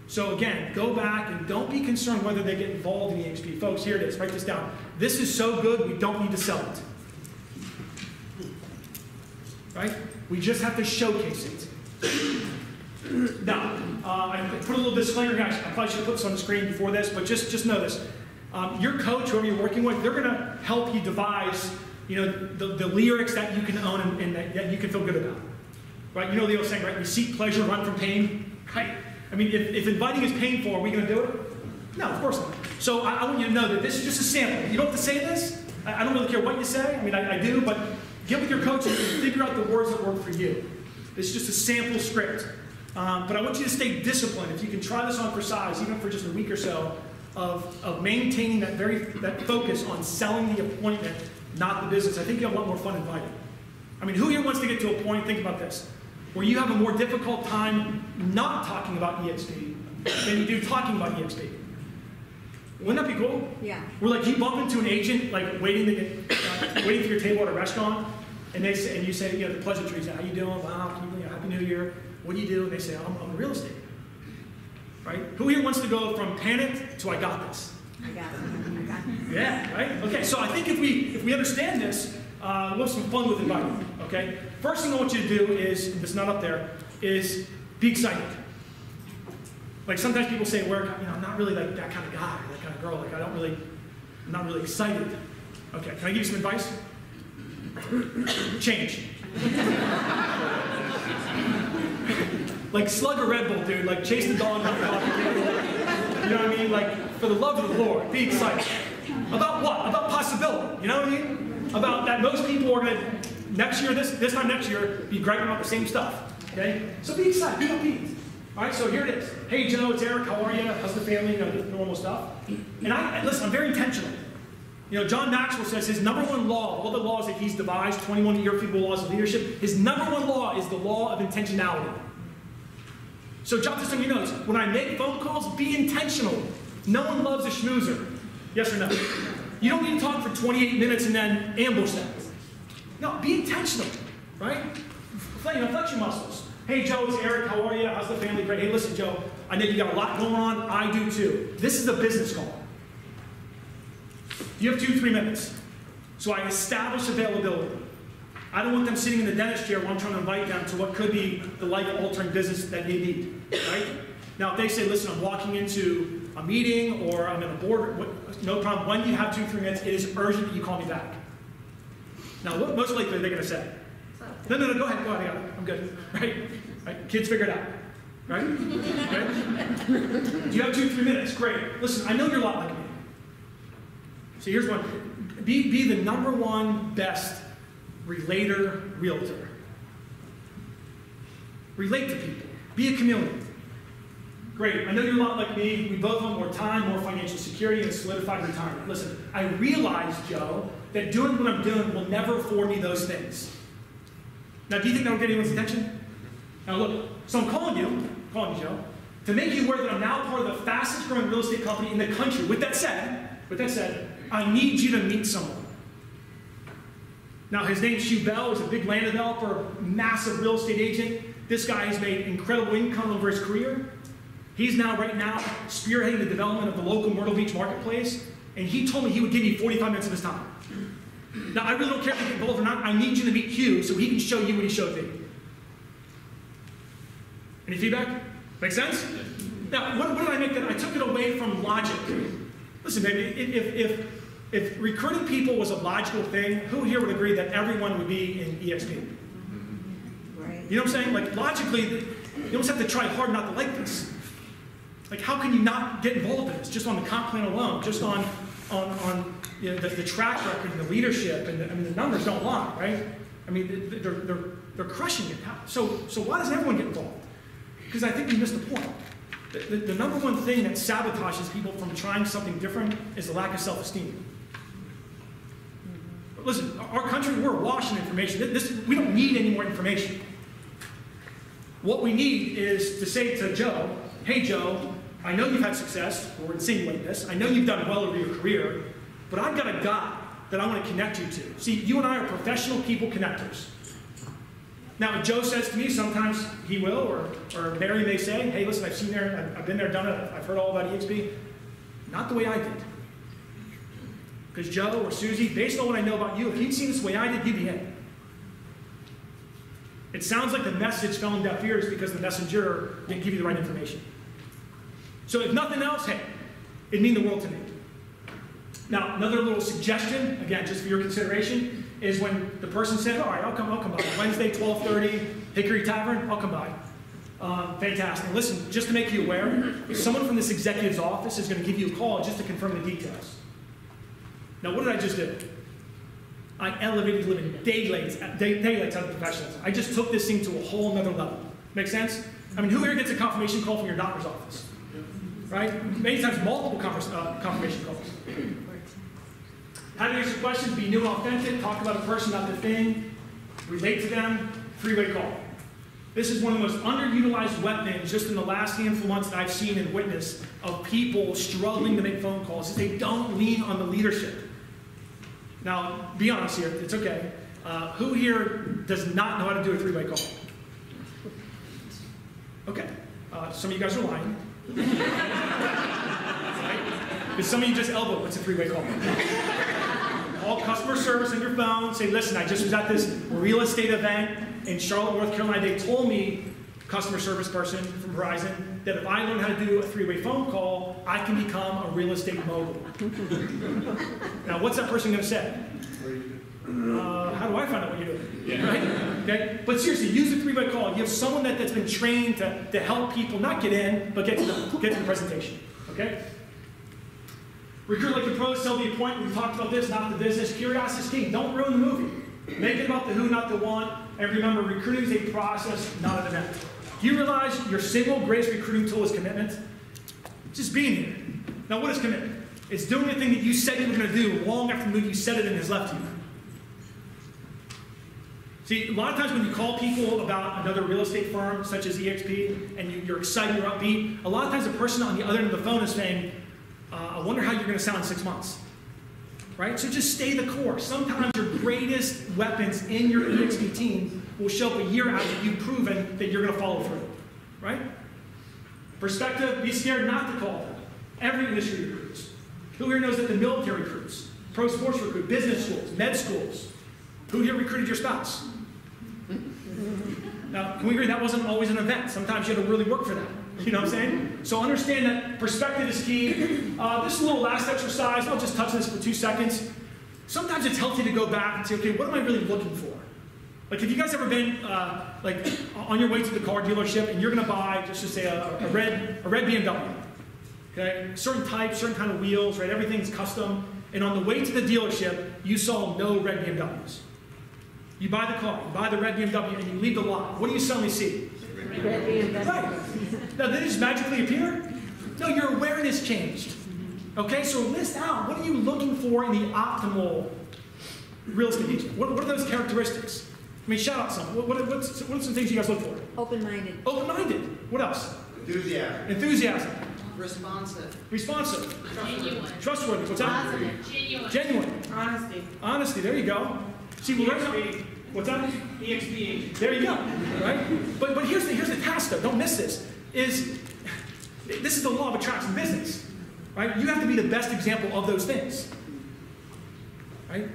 So again, go back and don't be concerned whether they get involved in eXp. Folks, here it is, write this down. This is so good, we don't need to sell it. Right? We just have to showcase it. Now, I put a little disclaimer, guys. I probably should have put this on the screen before this, but just know this. Your coach, whoever you're working with, they're going to help you devise, you know, the lyrics that you can own and that you can feel good about. Right? You know the old saying, right? We seek pleasure, run from pain. Right? I mean, if inviting is painful, are we going to do it? No, of course not. So I want you to know that this is just a sample. You don't have to say this. I don't really care what you say. I mean, I do, but get with your coach and figure out the words that work for you. This is just a sample script. But I want you to stay disciplined. If you can try this on for size, even for just a week or so, of maintaining that focus on selling the appointment, not the business, I think you'll have a lot more fun inviting. I mean, who here wants to get to a point, think about this, where you have a more difficult time not talking about eXp than you do talking about eXp? Wouldn't that be cool? Yeah. Where like you bump into an agent, like waiting for your table at a restaurant, and they say, and you say, you know, the pleasantries, how you doing? Wow, Happy New Year. What do you do? And they say, I'm in real estate. Right? Who here wants to go from panicked to I got this? I got it. Yeah, right? Okay, so I think if we understand this, we'll have some fun with inviting. Okay? First thing I want you to do is, if it's not up there, is be excited. Like sometimes people say at work, you know, I'm not really like that kind of guy, that kind of girl. Like I'm not really excited. Okay, can I give you some advice? Change. Like slug a Red Bull, dude. Like chase the dog out the coffee table. You know what I mean? Like for the love of the Lord, be excited. About what? About possibility. You know what I mean? About that most people are gonna next year, this time next year, be griping about the same stuff. Okay? So be excited. Be upbeat. All right. So here it is. Hey Joe, it's Eric. How are you? How's the family? You know, the normal stuff. And listen. I'm very intentional. You know, John Maxwell says his number one law, of all the laws that he's devised, 21 irrefutable laws of leadership, his number one law is the law of intentionality. So jot this on your notes. When I make phone calls, be intentional. No one loves a schmoozer. Yes or no? You don't need to talk for 28 minutes and then ambush them. No, be intentional, right? Flex your muscles. Hey, Joe, it's Eric. How are you? How's the family? Great. Hey, listen, Joe, I know you got a lot going on. I do too. This is a business call. You have 2-3 minutes. So I establish availability. I don't want them sitting in the dentist chair while I'm trying to invite them to what could be the life-altering business that they need, right? Now, if they say, listen, I'm walking into a meeting or I'm in a board, no problem. When you have 2-3 minutes, it is urgent that you call me back. Now, what most likely they're going to say? No, go ahead, I got it. I'm good, right? Kids figure it out, right? Do you have 2-3 minutes? Great. Listen, I know you're a lot like me. So here's one. Be the number one best relator, realtor. Relate to people. Be a chameleon. Great. I know you're a lot like me. We both want more time, more financial security, and a solidified retirement. Listen, I realize, Joe, that doing what I'm doing will never afford me those things. Now, do you think that will get anyone's attention? Now, look. So I'm calling you, Joe, to make you aware that I'm now part of the fastest growing real estate company in the country. With that said, I need you to meet someone. Now, his name's Hugh Bell. He's a big land developer, massive real estate agent. This guy has made incredible income over his career. He's now, right now, spearheading the development of the local Myrtle Beach marketplace, and he told me he would give me 45 minutes of his time. Now, I really don't care if you get involved or not. I need you to meet Hugh so he can show you what he showed me. Any feedback? Make sense? Now, what did I make that? I took it away from logic. Listen, baby, if recruiting people was a logical thing, who here would agree that everyone would be in eXp? Right. You know what I'm saying? Like, logically, you almost have to try hard not to like this. Like, how can you not get involved in this? Just on the comp plan alone, just on you know, the track record and the leadership, and I mean, the numbers don't lie, right? I mean, they're crushing it. So why doesn't everyone get involved? Because I think we missed the point. The number one thing that sabotages people from trying something different is the lack of self-esteem. Listen, our country, we're awash in information. We don't need any more information. What we need is to say to Joe, hey Joe, I know you've had success, or insinuate this, I know you've done well over your career, but I've got a guy that I want to connect you to. See, you and I are professional people connectors. Now, if Joe says to me, sometimes he will, or Mary may say, hey, listen, I've seen there, I've been there, done it, I've heard all about eXp. Not the way I did. Because Joe or Susie, based on what I know about you, if you'd seen this the way I did, you'd be in. It sounds like the message fell on deaf ears because the messenger didn't give you the right information. So if nothing else, hey, it'd mean the world to me. Now, another little suggestion, again, just for your consideration, is when the person said, all right, I'll come by. Wednesday, 12:30, Hickory Tavern, I'll come by. Fantastic. And listen, just to make you aware, someone from this executive's office is going to give you a call just to confirm the details. Now, what did I just do? I elevated living daylights out of professionals. I just took this thing to a whole nother level. Make sense? I mean, who here gets a confirmation call from your doctor's office? Right? Many times multiple confirmation calls. How to answer questions, be new and authentic, talk about a person, not the thing, relate to them, three-way call. This is one of the most underutilized weapons just in the last handful of months that I've seen and witnessed of people struggling to make phone calls is they don't lean on the leadership. Now, be honest here, it's okay. Who here does not know how to do a three-way call? Okay, some of you guys are lying. Right? Because some of you just elbowed, what's a three-way call? Call customer service on your phone, say, listen, I just was at this real estate event in Charlotte, North Carolina. They told me, customer service person from Verizon, that if I learn how to do a three-way phone call, I can become a real estate mogul. Now, what's that person going to say? How do I find out what you're doing? Yeah. Right? Okay? But seriously, use a three-way call. You have someone that's been trained to help people not get in, but get to the presentation. Okay? Recruit like the pros, sell the appointment. We talked about this, not the business. Curiosity is king. Don't ruin the movie. Make it about the who, not the what. And remember, recruiting is a process, not an event. Do you realize your single greatest recruiting tool is commitment? Just being here. Now, what is commitment? It's doing the thing that you said you were going to do long after the movie you said it and has left you. See, a lot of times when you call people about another real estate firm, such as eXp, and you're excited, you're upbeat, a lot of times the person on the other end of the phone is saying, I wonder how you're going to sound in 6 months. Right? So just stay the course. Sometimes your greatest weapons in your eXp team will show up a year after you've proven that you're going to follow through. Right? Perspective, be scared not to call them. Every industry recruits. Who here knows that the military recruits, pro sports recruit, business schools, med schools? Who here recruited your spouse? Now, can we agree that wasn't always an event? Sometimes you had to really work for that. You know what I'm saying? So understand that perspective is key. This is a little last exercise. I'll just touch this for 2 seconds. Sometimes it's healthy to go back and say, okay, what am I really looking for? Like, have you guys ever been like on your way to the car dealership and you're going to buy, just to say, a red BMW? Okay, certain type, certain kind of wheels, right? Everything's custom. And on the way to the dealership, you saw no red BMWs. You buy the car, you buy the red BMW, and you leave the lot. What do you suddenly see? Red BMW. Right. Now, did they just magically appear? No, your awareness changed. Okay, so list out, what are you looking for in the optimal real estate agent? What are those characteristics? I mean, shout out some. What are some things you guys look for? Open-minded. Open-minded. What else? Enthusiasm. Enthusiasm. Responsive. Responsive. Genuine. Trustworthy. What's that? Positive. Genuine. Genuine. Honesty. Honesty. There you go. See, we're right. What's that? eXp. There you go. Right? But here's the task though. Don't miss this. Is This is the law of attraction business, right? You have to be the best example of those things, right?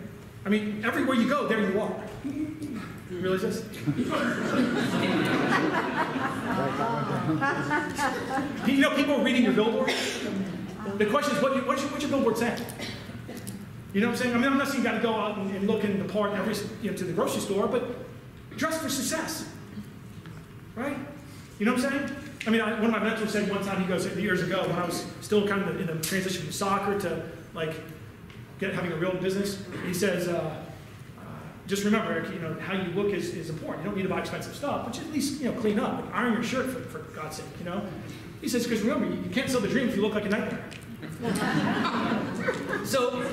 I mean, everywhere you go, there you are. You realize this? You know, people are reading your billboard. The question is, what's your billboard saying? You know what I'm saying? I mean, I'm not saying you got to go out and look in the park every, to the grocery store, but dress for success, right? You know what I'm saying? I mean, one of my mentors said one time, he goes, years ago, when I was still kind of in the transition from soccer to like having a real business, he says, just remember, Eric, you know, how you look is important. You don't need to buy expensive stuff, but you at least, you know, clean up, like iron your shirt for God's sake, you know? He says, because remember, you can't sell the dream if you look like a nightmare. So,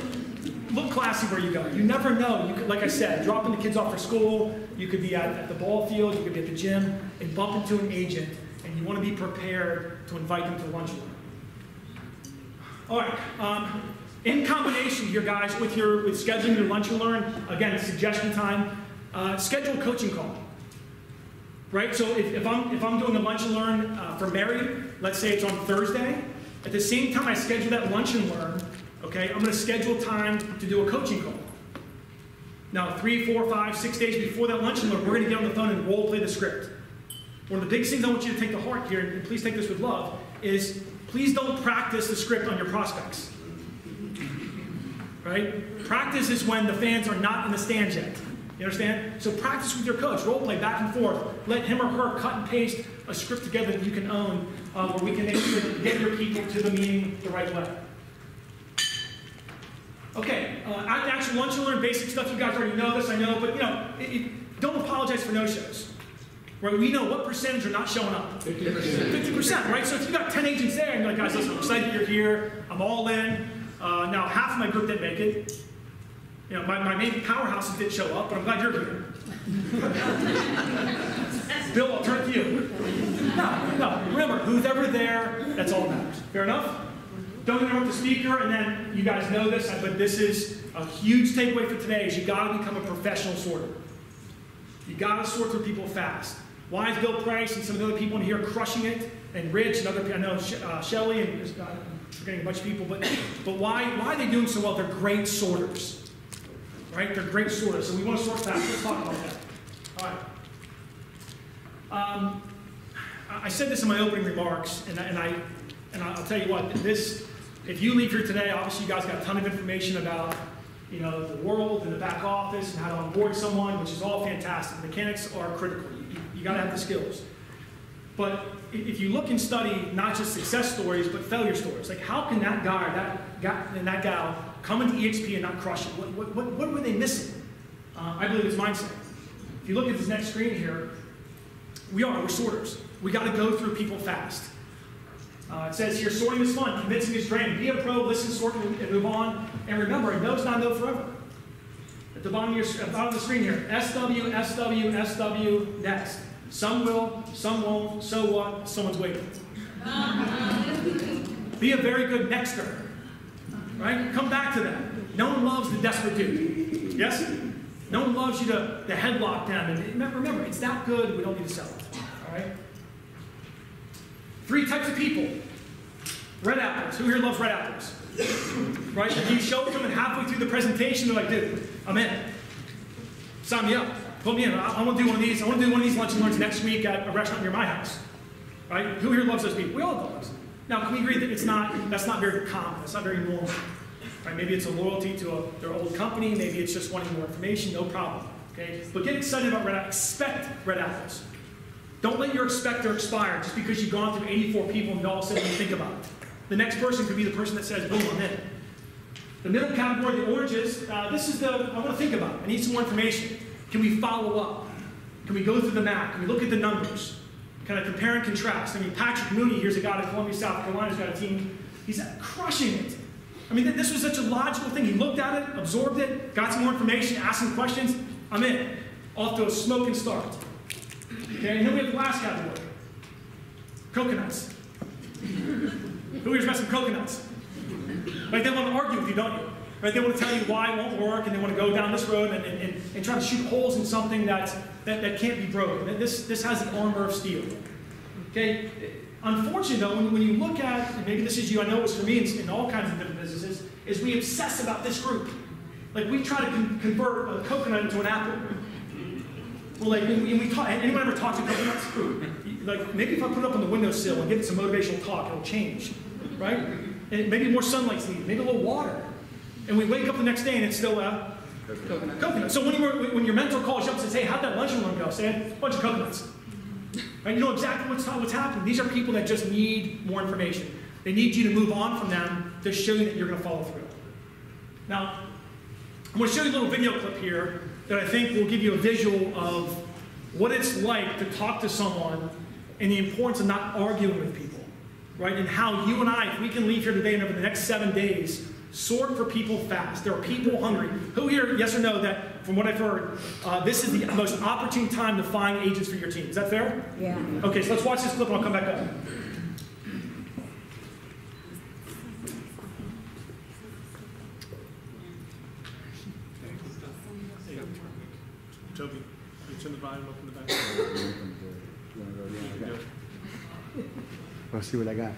look classy where you go. You never know. You could, like I said, dropping the kids off for school, you could be at the ball field, you could be at the gym, and bump into an agent, and you want to be prepared to invite them to lunch. All right. In combination here, guys, with scheduling your lunch and learn, again, suggestion time, schedule a coaching call. Right? So if I'm doing a lunch and learn for Mary, let's say it's on Thursday, at the same time I schedule that lunch and learn, okay, I'm going to schedule time to do a coaching call. Now, 3, 4, 5, 6 days before that lunch and learn, we're going to get on the phone and role play the script. One of the biggest things I want you to take to heart here, and please take this with love, is please don't practice the script on your prospects. Right? Practice is when the fans are not in the stands yet. You understand? So practice with your coach. Role play back and forth. Let him or her cut and paste a script together that you can own, where we can make sure that you get your people to the meeting the right way. Okay, at the actual lunch and learn, basic stuff, you guys already know this, I know, but you know, don't apologize for no-shows. Right? We know what percentage are not showing up. 50%, right? So if you got 10 agents there and you're like, guys, listen, I'm excited you're here, I'm all in. Now, half of my group didn't make it. You know, my main powerhouses didn't show up, but I'm glad you're here. Bill, I'll turn it to you. No, remember, who's ever there, that's all that matters. Fair enough? Don't interrupt the speaker, and then you guys know this, but this is a huge takeaway for today, is you gotta become a professional sorter. You gotta sort through people fast. Why is Bill Price and some of the other people in here crushing it, and Rich and other people, I know Shelly and I'm forgetting a bunch of people, but why are they doing so well? They're great sorters, right? They're great sorters, so we want to sort fast. Let's talk about that. All right. I said this in my opening remarks, and I'll tell you what, this, if you leave here today, obviously you guys got a ton of information about, you know, the world and the back office and how to onboard someone, which is all fantastic. Mechanics are critical. You got to have the skills. But if you look and study not just success stories, but failure stories, like how can that guy and that gal come into eXp and not crush it? What were they missing? I believe it's mindset. If you look at this next screen here, we're sorters. We got to go through people fast. It says here, sorting is fun, convincing is draining. Be a pro, listen, sort, and move on. And remember, a no is not a no forever. At the bottom of the screen here, SW, SW, SW, next. Some will, some won't, so what? Someone's waiting. Be a very good nexter. Right? Come back to that. No one loves the desperate dude. Yes? No one loves you to headlock them. And remember, it's that good, we don't need to sell it. All right? 3 types of people. Red apples. Who here loves red apples? Right? You show them and halfway through the presentation, they're like, dude, I'm in. Sign me up. Put me in. I want to do one of these. I want to do one of these lunch and learns next week at a restaurant near my house. Right? Who here loves those people? We all love those. Now, can we agree that that's not very common. That's not very normal. Right? Maybe it's a loyalty to their old company. Maybe it's just wanting more information. No problem. Okay? But get excited about red apples. Expect red apples. Don't let your expector expire just because you've gone through 84 people and all of a sudden you think about it. The next person could be the person that says, boom, I'm in. The middle category, the oranges, I want to think about it. I need some more information. Can we follow up? Can we go through the map? Can we look at the numbers? Kind of compare and contrast. I mean, Patrick Mooney, here's a guy in Columbia, South Carolina, who's got a team. He's crushing it. I mean, this was such a logical thing. He looked at it, absorbed it, got some more information, asked some questions. I'm in. Off to a smoking start. Okay, and then we have the last category. Coconuts. Who here's met some coconuts? Like, they want to argue with you, don't you? Right? They want to tell you why it won't work, and they want to go down this road and try to shoot holes in something that can't be broken. This has the armor of steel. Okay? Unfortunately, though, when you look at, and maybe this is you, I know it was for me in all kinds of different businesses, is we obsess about this group. Like we try to convert a coconut into an apple. Well, like, anyone ever talk to coconuts? Like, maybe if I put it up on the windowsill and give it some motivational talk, it'll change, right? And maybe more sunlight's needed, maybe a little water. And we wake up the next day and it's still a coconut. So when your mentor calls you up and says, hey, how'd that lunchroom go? Say, a bunch of coconuts. Right? You know exactly what's happening. These are people that just need more information. They need you to move on from them to show you that you're going to follow through. Now, I'm going to show you a little video clip here that I think will give you a visual of what it's like to talk to someone and the importance of not arguing with people, right? And how you and I, if we can leave here today and over the next 7 days, sort for people fast. There are people hungry. Who here, yes or no, that from what I've heard, this is the most opportune time to find agents for your team. Is that fair? Yeah. Okay, so let's watch this clip and I'll come back up. Toby, you turn the volume up in the back. Let's see what I got.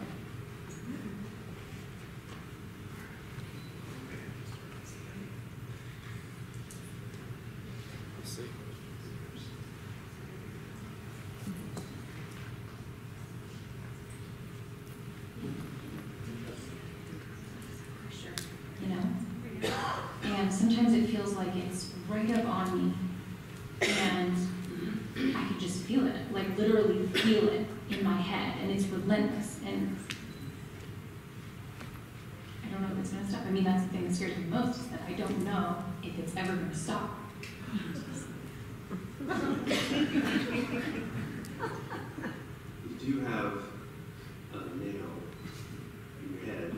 You know? And sometimes it feels like it's right up on me, and I can just feel it, like literally feel it in my head, and it's relentless, and I don't know if it's going to stop. I mean, that's the thing that scares me most, is that I don't know if it's ever going to stop. Do you have a nail in your head?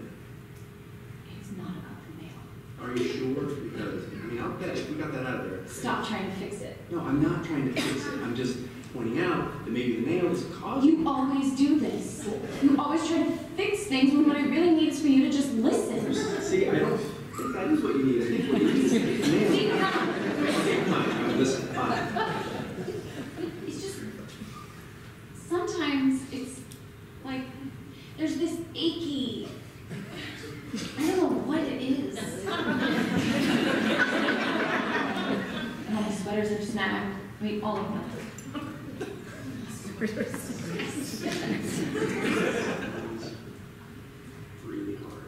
It's not about the nail. Are you sure? Because, I mean, I'll bet we got that out of there. Stop trying to fix it. No, I'm not trying to fix it. I'm just pointing out that maybe the nail is causing. You always do this. You always try to fix things when what I really need is for you to just listen. See, I don't think that is what you need. I think what you need is the nail. Okay, fine. Listen, fine. It's just, sometimes it's like, there's this achy, I don't know what it is. And all the sweaters are snapped. I mean, all of them. Really hard.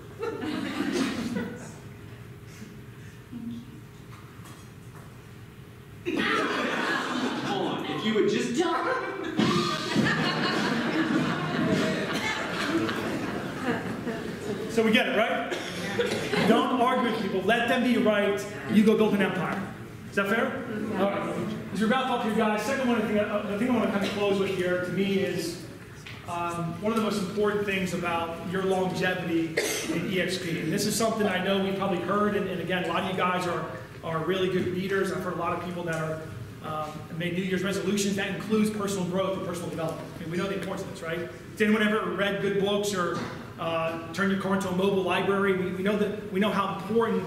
Hold on. If you would just. So we get it, right? Don't argue with people. Let them be right. You go build an empire. Is that fair? Yeah. All right. As we wrap up here, guys, second one, the thing I want to kind of close with here, to me, is one of the most important things about your longevity in eXp. And this is something I know we've probably heard, and again, a lot of you guys are really good leaders. I've heard a lot of people that are made New Year's resolutions. That includes personal growth and personal development. I mean, we know the importance of this, right? Has anyone ever read good books or turn your car into a mobile library? We know how important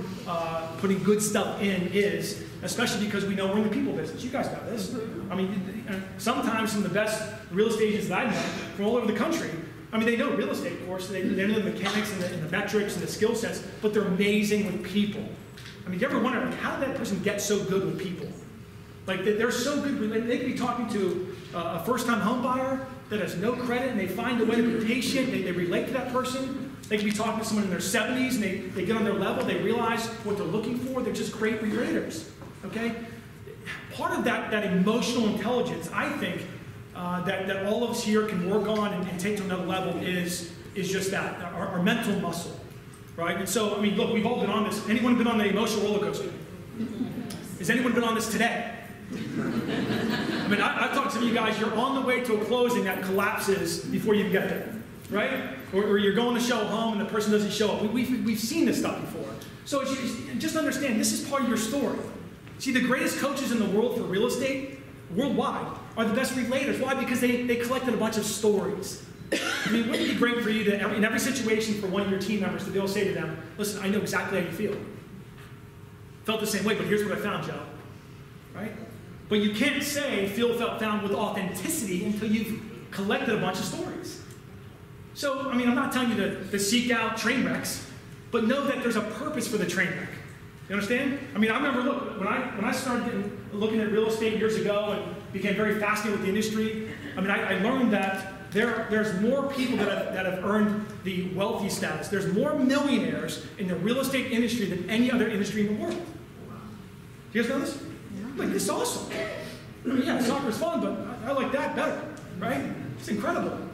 putting good stuff in is, especially because we know we're in the people business. You guys know this. I mean, sometimes some of the best real estate agents that I've met from all over the country, I mean, they know real estate, of course. They know the mechanics and the metrics and the skill sets, but they're amazing with people. I mean, do you ever wonder, like, how did that person get so good with people? Like, they're so good. They could be talking to a first-time home buyer that has no credit, and they find a way to be patient. They relate to that person. They could be talking to someone in their 70s, and they get on their level. They realize what they're looking for. They're just great relators. Okay? Part of that emotional intelligence, I think, that all of us here can work on and take to another level is just that, our mental muscle. Right? And so, I mean, look, we've all been on this. Anyone been on the emotional roller coaster? Has anyone been on this today? I mean, I've talked to some of you guys, you're on the way to a closing that collapses before you get there, right? Or you're going to show home and the person doesn't show up. We've seen this stuff before. So just understand, this is part of your story. See, the greatest coaches in the world for real estate, worldwide, are the best relators. Why? Because they collected a bunch of stories. I mean, wouldn't it be great for you to, in every situation, for one of your team members to be able to say to them, listen, I know exactly how you feel. Felt the same way, but here's what I found, Joe. Right? But you can't say feel felt found with authenticity until you've collected a bunch of stories. So, I mean, I'm not telling you to seek out train wrecks, but know that there's a purpose for the train wreck. You understand? I mean, I remember, look, when I started looking at real estate years ago and became very fascinated with the industry, I mean, I learned that there's more people that have earned the wealthy status. There's more millionaires in the real estate industry than any other industry in the world. Do you guys know this? Like, this is awesome. I mean, yeah, soccer's fun, but I like that better, right? It's incredible.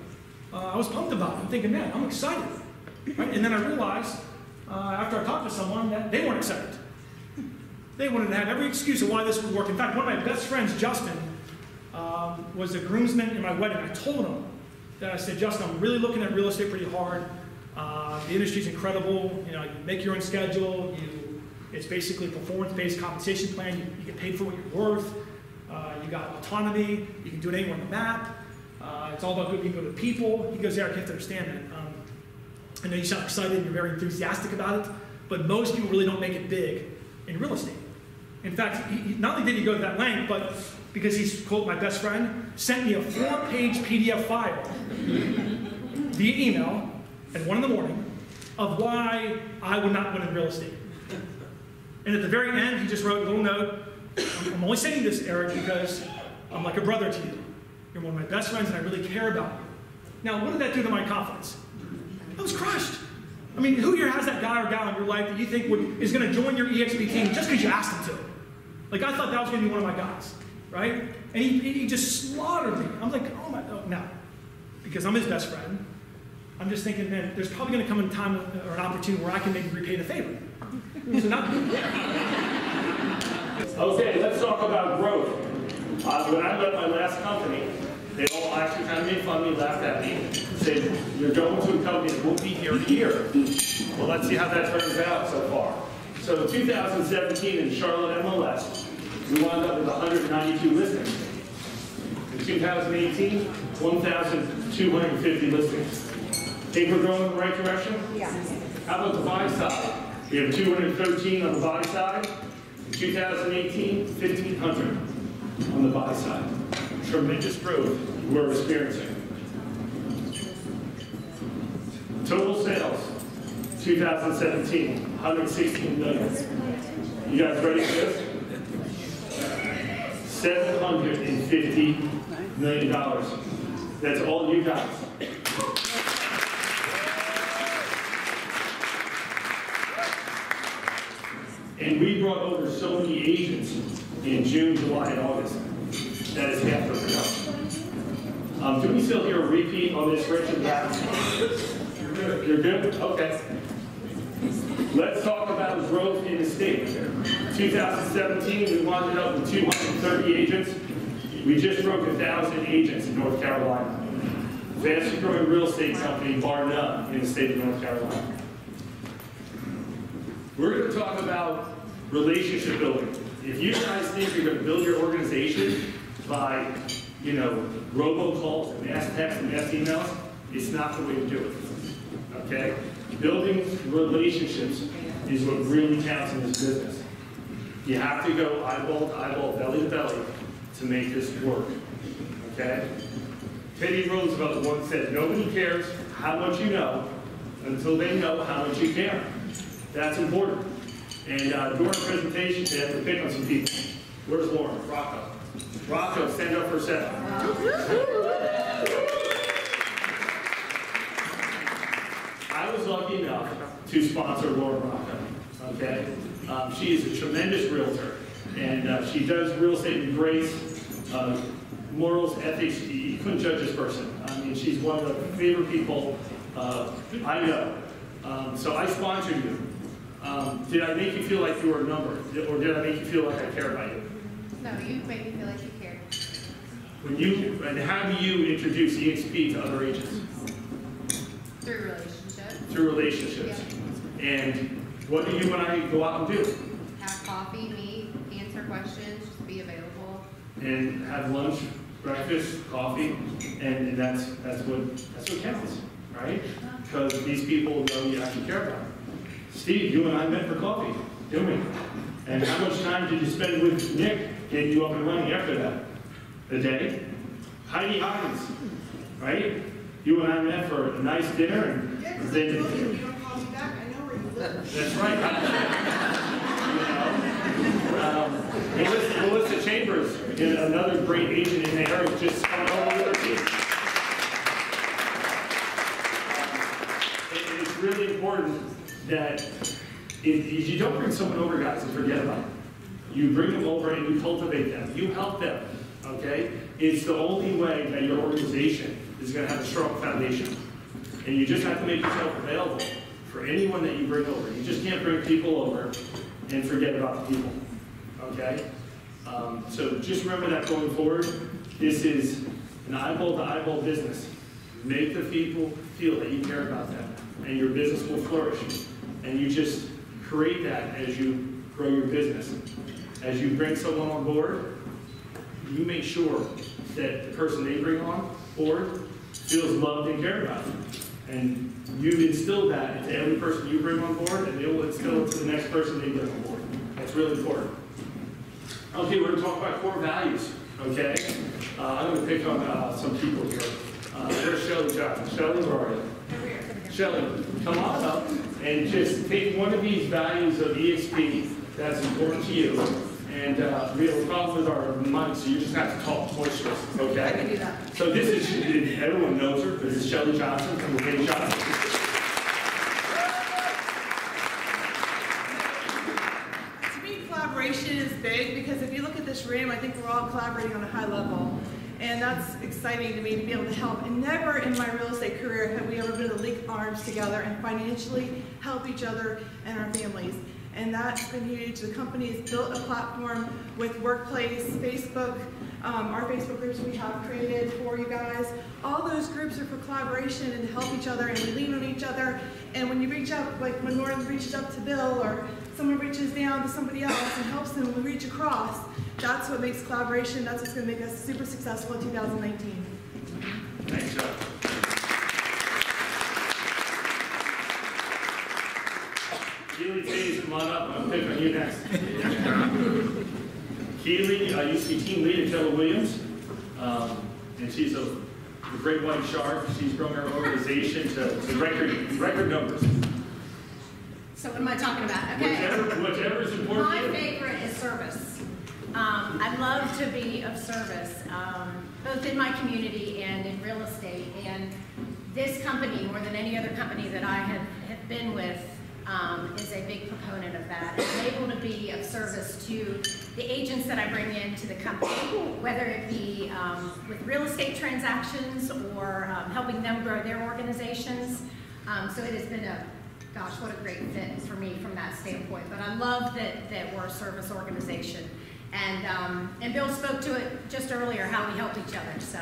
I was pumped about it. I'm thinking, man, I'm excited. Right? And then I realized, after I talked to someone, that they weren't excited. They wanted to have every excuse of why this would work. In fact, one of my best friends, Justin, was the groomsman in my wedding. I told him that I said, Justin, I'm really looking at real estate pretty hard. The industry's incredible. You know, you make your own schedule. It's basically a performance-based compensation plan. You get paid for what you're worth. You got autonomy. You can do it anywhere on the map. It's all about being good with people. He goes, Eric, you have to understand that. I know you sound excited and you're very enthusiastic about it, but most people really don't make it big in real estate. In fact, not only did he go to that length, but because he's, quote, my best friend, sent me a 4-page PDF file via email at 1 in the morning of why I would not win in real estate. And at the very end, he just wrote a little note. I'm only saying this, Eric, because I'm like a brother to you. You're one of my best friends and I really care about you. Now, what did that do to my confidence? I was crushed. I mean, who here has that guy or gal in your life that you think is going to join your eXp team just because you asked him to? Like, I thought that was going to be one of my guys, right? And he just slaughtered me. I'm like, oh, no. Because I'm his best friend. I'm just thinking, man, there's probably going to come a time or an opportunity where I can maybe repay the favor. So not. Okay, let's talk about growth. When I left my last company, they all actually kind of made fun of me, laughed at me, said, you're going to a company that won't be here in a year. Well, let's see how that turns out so far. So in 2017 in Charlotte MLS, we wound up with 192 listings. In 2018, 1,250 listings. Think we're going in the right direction? Yeah. How about the buy side? We have 213 on the buy side. In 2018, 1,500 on the buy side. Tremendous growth we're experiencing. Total sales, 2017, 116 million. You guys ready for this? $750 million. That's all you guys. And we brought over so many agents in June, July, and August. That is half the production. Do we still hear a repeat on this, Richard? You're good? Okay. Let's talk about growth in the state. 2017, we wound up with 230 agents. We just broke 1,000 agents in North Carolina. Fastest growing real estate company, bar none, in the state of North Carolina. We're going to talk about relationship building. If you guys think you're going to build your organization by, robocalls and mass text and mass emails, it's not the way to do it. Okay? Building relationships is what really counts in this business. You have to go eyeball to eyeball, belly to belly to make this work. Okay? Teddy Roosevelt once said, nobody cares how much you know until they know how much you care. That's important. And during the presentation, they have to pick on some people. Where's Lauren? Rocco. Rocco, stand up for a second. I was lucky enough to sponsor Lauren Rocco. Okay? She is a tremendous realtor. And she does real estate with grace, morals, ethics. You couldn't judge this person. I mean, she's one of the favorite people I know. So I sponsored you. Did I make you feel like you were a number? Or did I make you feel like I care about you? No, you made me feel like you cared. And how do you introduce eXp to other agents? Through relationships. Through relationships. Yeah. And what do you and I go out and do? Have coffee, meet, answer questions, just be available. And have lunch, breakfast, coffee, and that's what counts, right? Because these people know you actually care about them. Steve, you and I met for coffee, didn't we? And how much time did you spend with Nick getting you up and running after that? A day? Heidi Hines, right? you and I met for a nice dinner, and Yeah, because then I told you, if you don't call me back, I know where you live. that's right. Melissa Chambers, another great agent in the area, just coming over with her team. It's really important that if you don't bring someone over, guys, and forget about it. You bring them over and you cultivate them. You help them, okay? It's the only way that your organization is going to have a strong foundation. And you just have to make yourself available for anyone that you bring over. You just can't bring people over and forget about the people, okay? So just remember that going forward. This is an eyeball-to-eyeball business. Make the people feel that you care about them, and your business will flourish. And you just create that as you grow your business. As you bring someone on board, you make sure that the person they bring on board feels loved and cared about. And you instill that into every person you bring on board, and they will instill it to the next person they bring on board. That's really important. Okay, we're going to talk about core values, okay? I'm going to pick on some people here. There's Shelly Johnson. Shelly, where are you? Shelly, come on up and just take one of these values of eXp that's important to you. And we have a problem with our mic, so you just have to talk boisterous, okay? I can do that. So this is, everyone knows her, this is Shelly Johnson from the Big Johnson. To me, collaboration is big because if you look at this room, I think we're all collaborating on a high level. And that's exciting to me to be able to help. And never in my real estate career have we ever been able to link arms together and financially help each other and our families. And that's been huge. The company has built a platform with Workplace, Facebook, our Facebook groups we have created for you guys. All those groups are for collaboration and to help each other, and we lean on each other. And when you reach out, like when Lauren reaches up to Bill, or someone reaches down to somebody else and helps them reach across, that's what makes collaboration, that's what's going to make us super successful in 2019. Thanks, Joe. Keely, please come on up. I'm picking on you next. Keely used to be team lead at Keller Williams, and she's a great white shark. She's grown her organization to record numbers. So what am I talking about? Okay. Whichever is important. My favorite is service. I love to be of service, both in my community and in real estate. And this company, more than any other company that I have been with, is a big proponent of that. I'm able to be of service to the agents that I bring into the company, whether it be with real estate transactions or helping them grow their organizations. So it has been gosh, what a great fit for me from that standpoint. But I love that we're a service organization. And Bill spoke to it just earlier, how we help each other. So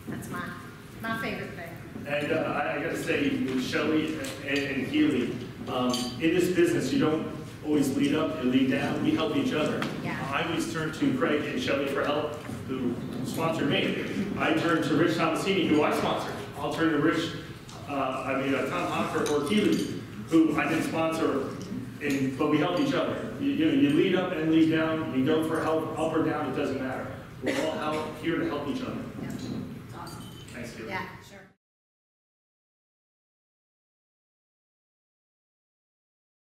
that's my favorite thing. And I got to say, Shelly and Keely, in this business, you don't always lead up, you lead down. We help each other. Yeah. I always turn to Craig and Shelly for help, who sponsored me. I turn to Rich Tomasini, who I sponsored. I'll turn to Rich, Tom Hofer or Keely, who I didn't sponsor, but we help each other. You lead up and lead down. You go for help, up or down, it doesn't matter. We're all here to help each other. Yeah. It's awesome. Thanks, Keely. Yeah, sure.